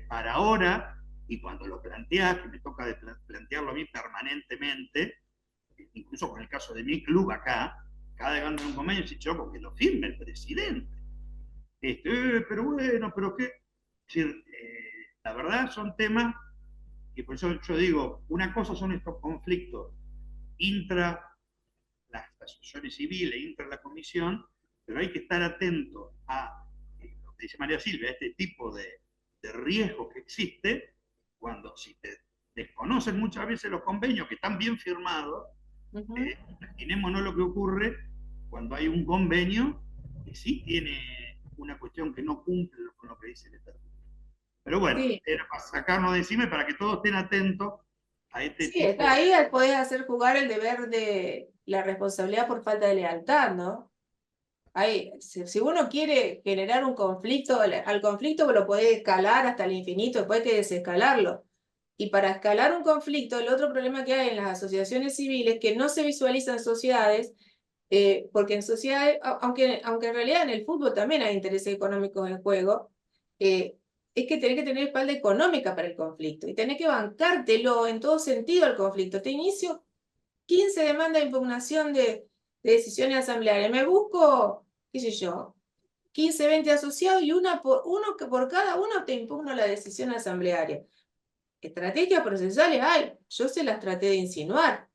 para ahora, y cuando lo planteás, que me toca plantearlo a mí permanentemente, incluso con el caso de mi club acá, cada vez que ando en un convenio, dice, yo, porque lo firme el presidente. Pero bueno, pero qué. Es decir, la verdad son temas que por eso yo digo, una cosa son estos conflictos intra las asociaciones civiles, intra la comisión, pero hay que estar atento a lo que dice María Silvia, a este tipo de riesgo que existe cuando si te desconocen muchas veces los convenios que están bien firmados, imaginémonos lo que ocurre cuando hay un convenio que sí tiene una cuestión que no cumple con lo que dice el estatuto. Pero bueno, sí, era para sacarnos de encima y para que todos estén atentos a este tipo. Sí, ahí podés hacer jugar el deber de la responsabilidad por falta de lealtad, ¿no? Ahí, si uno quiere generar un conflicto, al conflicto lo podés escalar hasta el infinito, después hay que desescalarlo. Y para escalar un conflicto, el otro problema que hay en las asociaciones civiles, que no se visualizan sociedades, porque en sociedades, aunque en realidad en el fútbol también hay intereses económicos en juego, es que tenés que tener espalda económica para el conflicto, y tenés que bancártelo en todo sentido al conflicto. Te inicio 15 demandas de impugnación de decisiones asamblearias, me busco, qué sé yo, 15, 20 asociados, y que por cada uno te impugno la decisión asamblearia. Estrategias procesales hay, yo se las traté de insinuar,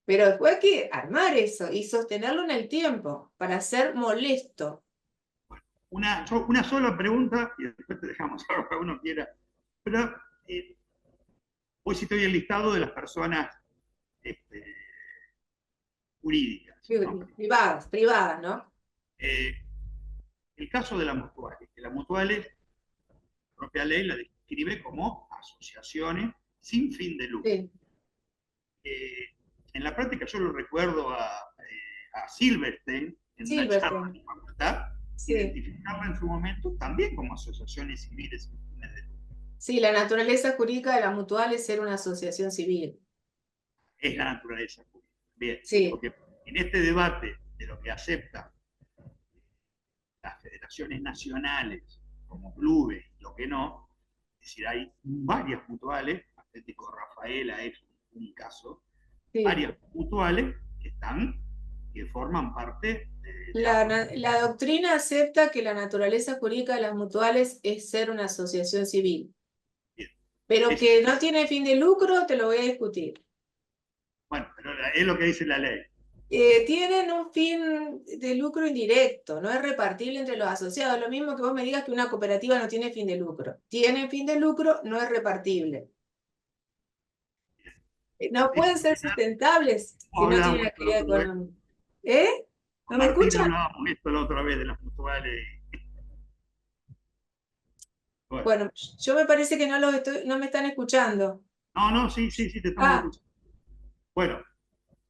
pero después hay que armar eso y sostenerlo en el tiempo para ser molesto. una sola pregunta y después te dejamos a lo que uno quiera. Pero hoy sí estoy el listado de las personas jurídicas, ¿no? Privadas, ¿no? El caso de las mutuales, que las mutuales, la propia ley la describe como asociaciones sin fin de lucro. Sí. En la práctica yo lo recuerdo a Silverstein en una charla de facultad, sí. identificarla en su momento también como asociaciones civiles sin fines de lucro. Sí, la naturaleza jurídica de la mutual es ser una asociación civil. Es la naturaleza jurídica. Bien, sí. Porque en este debate de lo que aceptan las federaciones nacionales como clubes y lo que no, es decir, hay varias mutuales, Atlético Rafaela es un caso, sí. Varias mutuales que forman parte de la doctrina acepta que la naturaleza jurídica de las mutuales es ser una asociación civil. Bien. Pero que no tiene fin de lucro, te lo voy a discutir. Bueno, pero es lo que dice la ley. Tienen un fin de lucro indirecto, no es repartible entre los asociados. Lo mismo que vos me digas que una cooperativa no tiene fin de lucro. Tiene fin de lucro, no es repartible. No pueden ser sustentables si no tienen actividad económica. ¿Eh? ¿No me escuchan? Hablábamos esto la otra vez de las mutuales. Bueno, yo me parece que no me están escuchando. No, sí, te estamos escuchando. Bueno,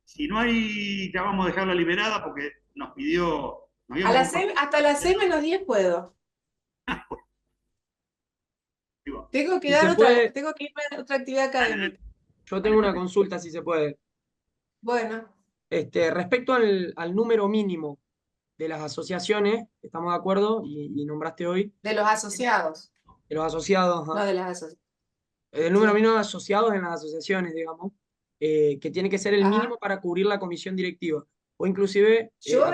si no hay, ya vamos a dejarla liberada porque nos pidió... Hasta las 6:10 puedo. Tengo que irme a otra actividad académica. Yo tengo una consulta, si se puede. Bueno. Respecto al número mínimo de las asociaciones, estamos de acuerdo, y nombraste hoy. De los asociados. De los asociados. No, de las asociaciones. El número mínimo de asociados en las asociaciones, digamos, que tiene que ser el mínimo para cubrir la comisión directiva. O inclusive... Yo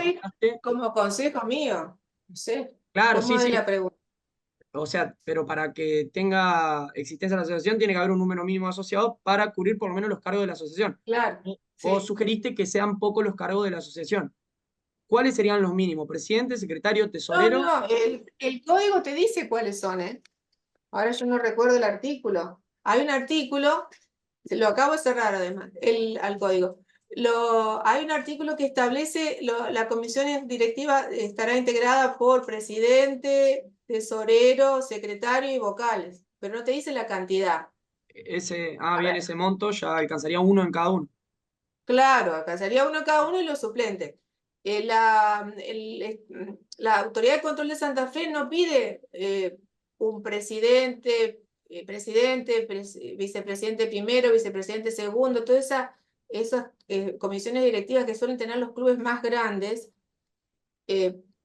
como consejo mío, no sé. Claro, ¿Cómo sí. la pregunta? O sea, pero para que tenga existencia la asociación tiene que haber un número mínimo de asociados para cubrir por lo menos los cargos de la asociación. Claro. Vos sugeriste que sean pocos los cargos de la asociación. ¿Cuáles serían los mínimos? ¿Presidente, secretario, tesorero? No, el código te dice cuáles son, ¿eh? Ahora yo no recuerdo el artículo. Hay un artículo, lo acabo de cerrar además, al código. Hay un artículo que establece la comisión directiva estará integrada por presidente, tesorero, secretario y vocales, pero no te dice la cantidad. Bien, ese monto ya alcanzaría uno en cada uno. Claro, alcanzaría uno en cada uno y los suplentes. La Autoridad de Control de Santa Fe no pide un presidente, vicepresidente primero, vicepresidente segundo, todas esas comisiones directivas que suelen tener los clubes más grandes.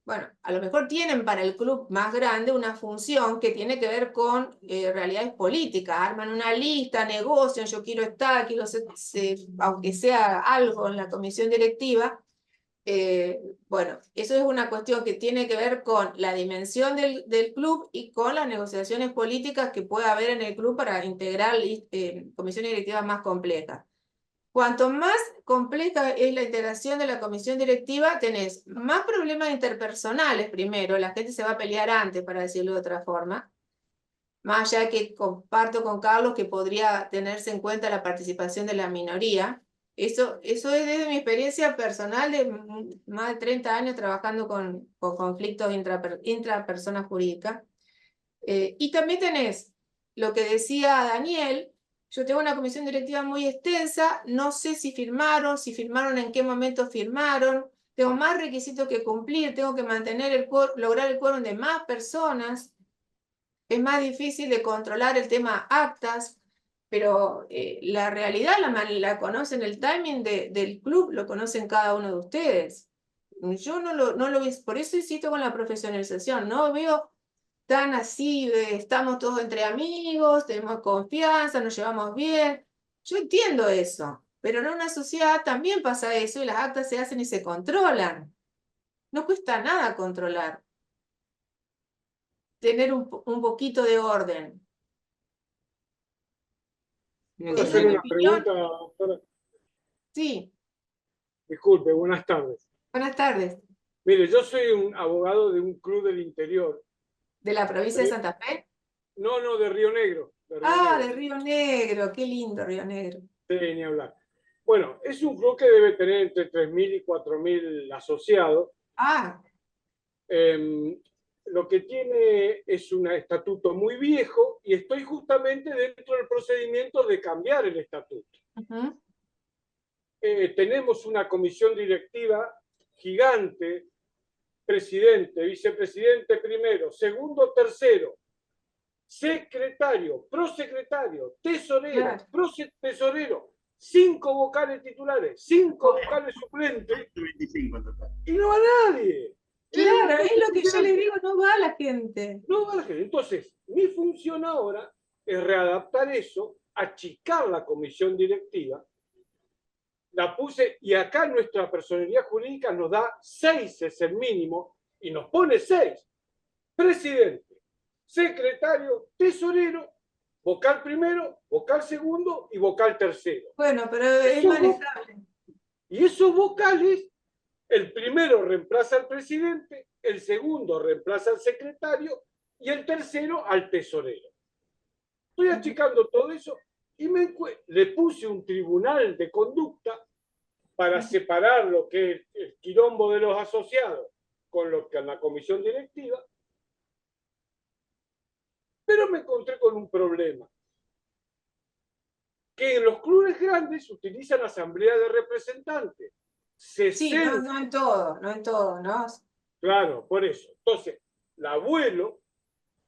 Bueno, a lo mejor tienen para el club más grande una función que tiene que ver con realidades políticas, arman una lista, negocian, yo quiero estar, aunque sea algo en la comisión directiva. Bueno, eso es una cuestión que tiene que ver con la dimensión del club y con las negociaciones políticas que pueda haber en el club para integrar comisiones directivas más complejas. Cuanto más compleja es la integración de la comisión directiva, tenés más problemas interpersonales primero, la gente se va a pelear antes, para decirlo de otra forma, más allá que comparto con Carlos que podría tenerse en cuenta la participación de la minoría. Eso es desde mi experiencia personal de más de 30 años trabajando con conflictos intrapersonas jurídicas. Y también tenés lo que decía Daniel. Yo tengo una comisión directiva muy extensa, no sé si firmaron en qué momento firmaron, tengo más requisitos que cumplir, tengo que lograr el quórum de más personas, es más difícil de controlar el tema actas, pero la realidad la conocen, el timing del club lo conocen cada uno de ustedes. Yo no lo vi, por eso insisto con la profesionalización, no veo tan así, estamos todos entre amigos, tenemos confianza, nos llevamos bien. Yo entiendo eso, pero en una sociedad también pasa eso y las actas se hacen y se controlan. No cuesta nada controlar. Tener un poquito de orden. ¿Puedo hacer una pregunta, doctora? Sí. Disculpe, buenas tardes. Buenas tardes. Mire, yo soy un abogado de un club del interior. ¿De la provincia de Santa Fe? No, de Río Negro. Ah, de Río Negro, qué lindo Río Negro. Sí, ni hablar. Bueno, es un club que debe tener entre 3.000 y 4.000 asociados. Ah, Lo que tiene es un estatuto muy viejo y estoy justamente dentro del procedimiento de cambiar el estatuto. ujú. Tenemos una comisión directiva gigante, presidente, vicepresidente primero, segundo, tercero, secretario, prosecretario, tesorero, Claro. tesorero, 5 vocales titulares, 5 vocales suplentes, 25 en total. y no va nadie. Claro, es lo que yo le digo, no va la gente. No va la gente. Entonces, mi función ahora es readaptar eso, achicar la comisión directiva. La puse, y acá nuestra personería jurídica nos da 6, es el mínimo, y nos pone 6. Presidente, secretario, tesorero, vocal primero, vocal segundo y vocal tercero. Bueno, pero es manejable. Y esos vocales, el primero reemplaza al presidente, el segundo reemplaza al secretario y el tercero al tesorero. Estoy achicando todo eso y le puse un tribunal de conducta para separar lo que es el quilombo de los asociados con lo que es la comisión directiva, pero me encontré con un problema, que en los clubes grandes utilizan asamblea de representantes. 60, Sí, no en todo, no en todo, ¿no? claro, por eso. Entonces, la vuelo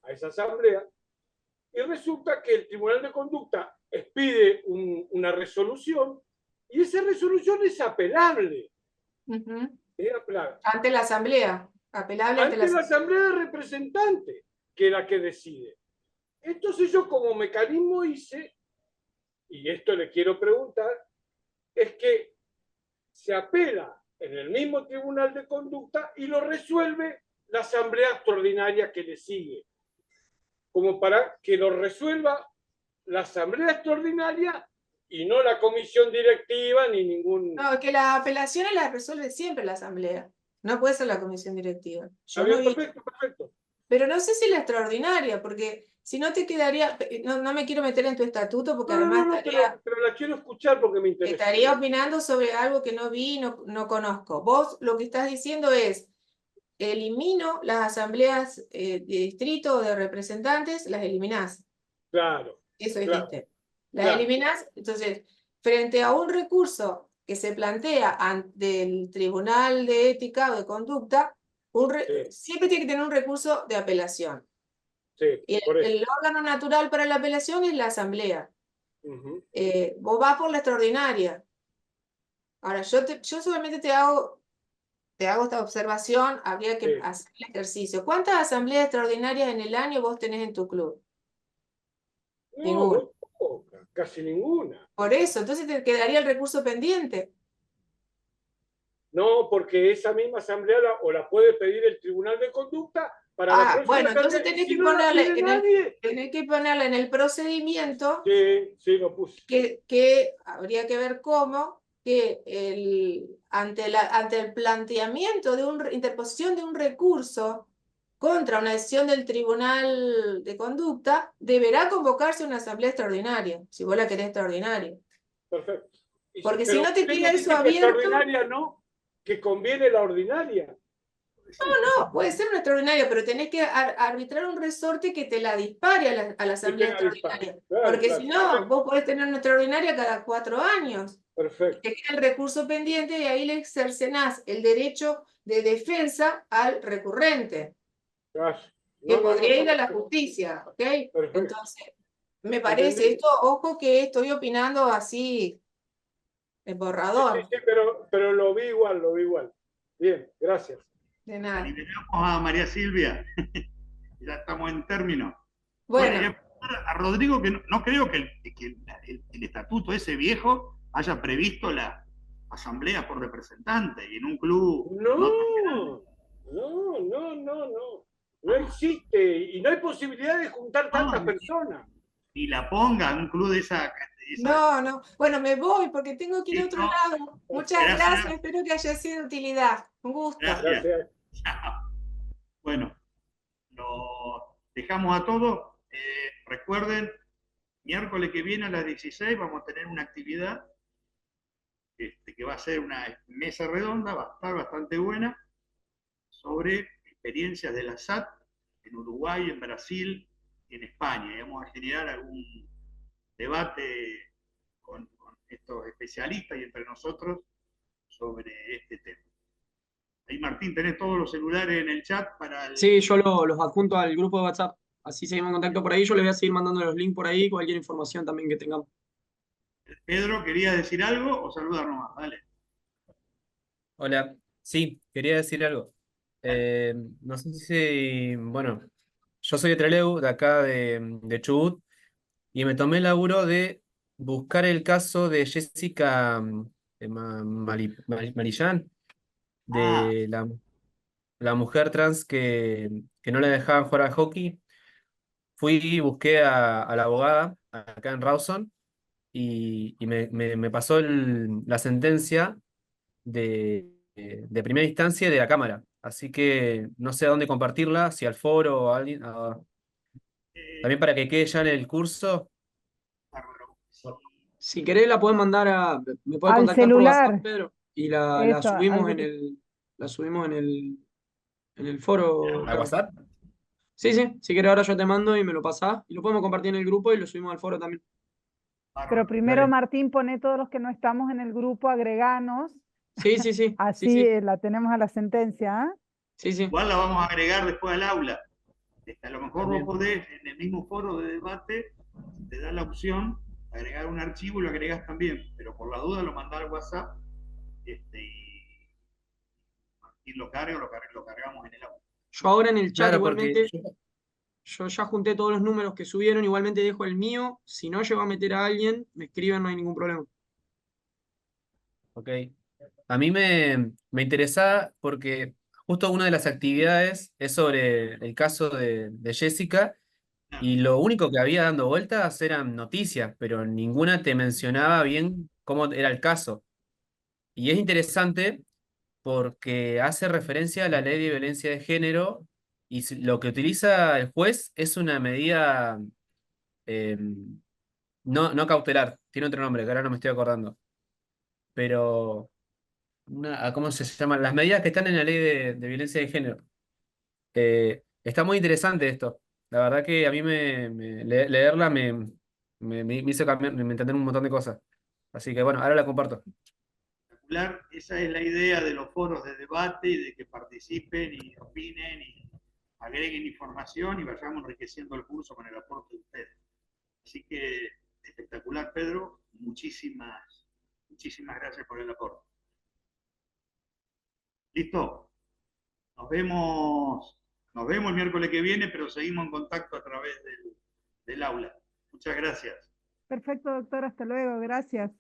a esa asamblea y resulta que el Tribunal de Conducta expide una resolución y esa resolución es apelable. Ujú. Es apelable. Ante la asamblea, apelable ante Ante la la asamblea de representantes, que es la que decide. Entonces yo como mecanismo hice, y esto le quiero preguntar, es que se apela en el mismo Tribunal de Conducta y lo resuelve la asamblea extraordinaria que le sigue. Como para que lo resuelva la asamblea extraordinaria y no la comisión directiva ni ningún... No, que las apelaciones las resuelve siempre la asamblea. No puede ser la comisión directiva. Yo no vi, perfecto, perfecto. pero no sé si la extraordinaria, porque si no te quedaría, no me quiero meter en tu estatuto porque No, además no, pero la quiero escuchar porque me interesa. estaría opinando sobre algo que no vi, no conozco. Vos lo que estás diciendo es, elimino las asambleas de distrito o de representantes, las eliminás. Claro. Eso Claro, dijiste. Las claro. eliminás, entonces, frente a un recurso que se plantea ante el Tribunal de Ética o de Conducta, Sí. siempre tiene que tener un recurso de apelación. Sí, Y por eso. el órgano natural para la apelación es la asamblea. Uh-huh. Vos vas por la extraordinaria. Ahora, yo solamente te hago esta observación, habría que Sí. hacer el ejercicio. ¿Cuántas asambleas extraordinarias en el año vos tenés en tu club? No, Ninguna. muy poca, casi ninguna. Por eso, entonces te quedaría el recurso pendiente. No, porque esa misma asamblea la puede pedir el Tribunal de Conducta para la próxima Bueno, entonces asamblea. Y si no la pide nadie... tenés que ponerla en el procedimiento Sí, lo puse. que habría que ver cómo que ante el planteamiento de una interposición de un recurso contra una decisión del Tribunal de Conducta, deberá convocarse una asamblea extraordinaria, si vos la querés extraordinaria. Perfecto. Porque Pero si no te usted queda dice eso que abierto... extraordinaria no, que conviene la ordinaria. No, puede ser una extraordinaria, pero tenés que arbitrar un resorte que te la dispare a la asamblea extraordinaria. Claro, Porque claro. si no, vos podés tener una extraordinaria cada 4 años. Perfecto. Te queda el recurso pendiente y ahí le cercenás el derecho de defensa al recurrente, Claro. que podría ir a la justicia, ¿ok? Perfecto. Entonces, me parece esto, ojo que estoy opinando así, el borrador. Sí, pero lo vi igual. Bien, gracias. De nada. Liberamos a María Silvia. Ya estamos en término. Bueno, A Rodrigo, que no creo que el estatuto ese viejo haya previsto la asamblea por representante y en un club. No existe y no hay posibilidad de juntar tantas personas. Ni la ponga, un club de esa. No, no. Bueno, me voy porque tengo que ir a otro Listo. lado. Muchas gracias, espero que haya sido de utilidad. Un gusto. Gracias. Gracias. Chao. Bueno, lo dejamos a todos. Recuerden, miércoles que viene a las 16 vamos a tener una actividad que va a ser una mesa redonda, va a estar bastante buena, sobre experiencias de la SAT en Uruguay, en Brasil y en España. Y vamos a generar algún debate con estos especialistas y entre nosotros sobre este tema. Ahí, Martín, tenés todos los celulares en el chat para el... Sí, yo los adjunto al grupo de WhatsApp. Así seguimos en contacto por ahí. Yo les voy a seguir mandando los links por ahí, cualquier información también que tengamos. Pedro, ¿querías decir algo o saludar nomás? Dale. Hola, sí, quería decir algo. No sé si, bueno, yo soy de Trelew, de acá de Chubut, y me tomé el laburo de buscar el caso de Jessica Marillán, Ah, de la mujer trans que no le dejaban jugar al hockey. Fui y busqué a la abogada acá en Rawson y me pasó la sentencia de primera instancia de la Cámara. Así que no sé a dónde compartirla, si al foro o a alguien. También para que quede ya en el curso. bárbaro. Sí. Si querés la podés mandar me podés Al contactar por WhatsApp, celular, Pedro, y la eso, subimos al, la subimos en el foro, ¿A Carlos. WhatsApp? Sí, sí, si querés ahora yo te mando y me lo pasás, y lo podemos compartir en el grupo y lo subimos al foro también. pero Bárbaro. primero Dale. Martín pone todos los que no estamos en el grupo, agreganos, Sí, sí, sí, sí, así sí, la tenemos a la sentencia, ¿ah? sí, sí. Igual la vamos a agregar después al aula. A lo mejor vos También. podés, en el mismo foro de debate, te da la opción de agregar un archivo y lo agregás también, pero por la duda lo mandás al WhatsApp y lo cargamos en el aula. Yo ahora en el chat Claro, porque igualmente, yo ya junté todos los números que subieron, igualmente dejo el mío. Si no llego a meter a alguien, me escriben, no hay ningún problema. ok. A mí me interesaba porque justo una de las actividades es sobre el caso de Jessica y lo único que había dando vueltas eran noticias, pero ninguna te mencionaba bien cómo era el caso. Y es interesante porque hace referencia a la ley de violencia de género y lo que utiliza el juez es una medida eh, no cautelar, tiene otro nombre que ahora no me estoy acordando, pero ¿cómo se llama? Las medidas que están en la ley de violencia de género. Está muy interesante esto. La verdad que a mí leerla me hizo cambiar, me entender un montón de cosas. Así que bueno, ahora la comparto. Esa es la idea de los foros de debate y de que participen y opinen y agreguen información y vayamos enriqueciendo el curso con el aporte de ustedes. Así que espectacular, Pedro. Muchísimas gracias por el aporte. ¿Listo? Nos vemos el miércoles que viene, pero seguimos en contacto a través del aula. Muchas gracias. Perfecto, doctor, hasta luego, gracias.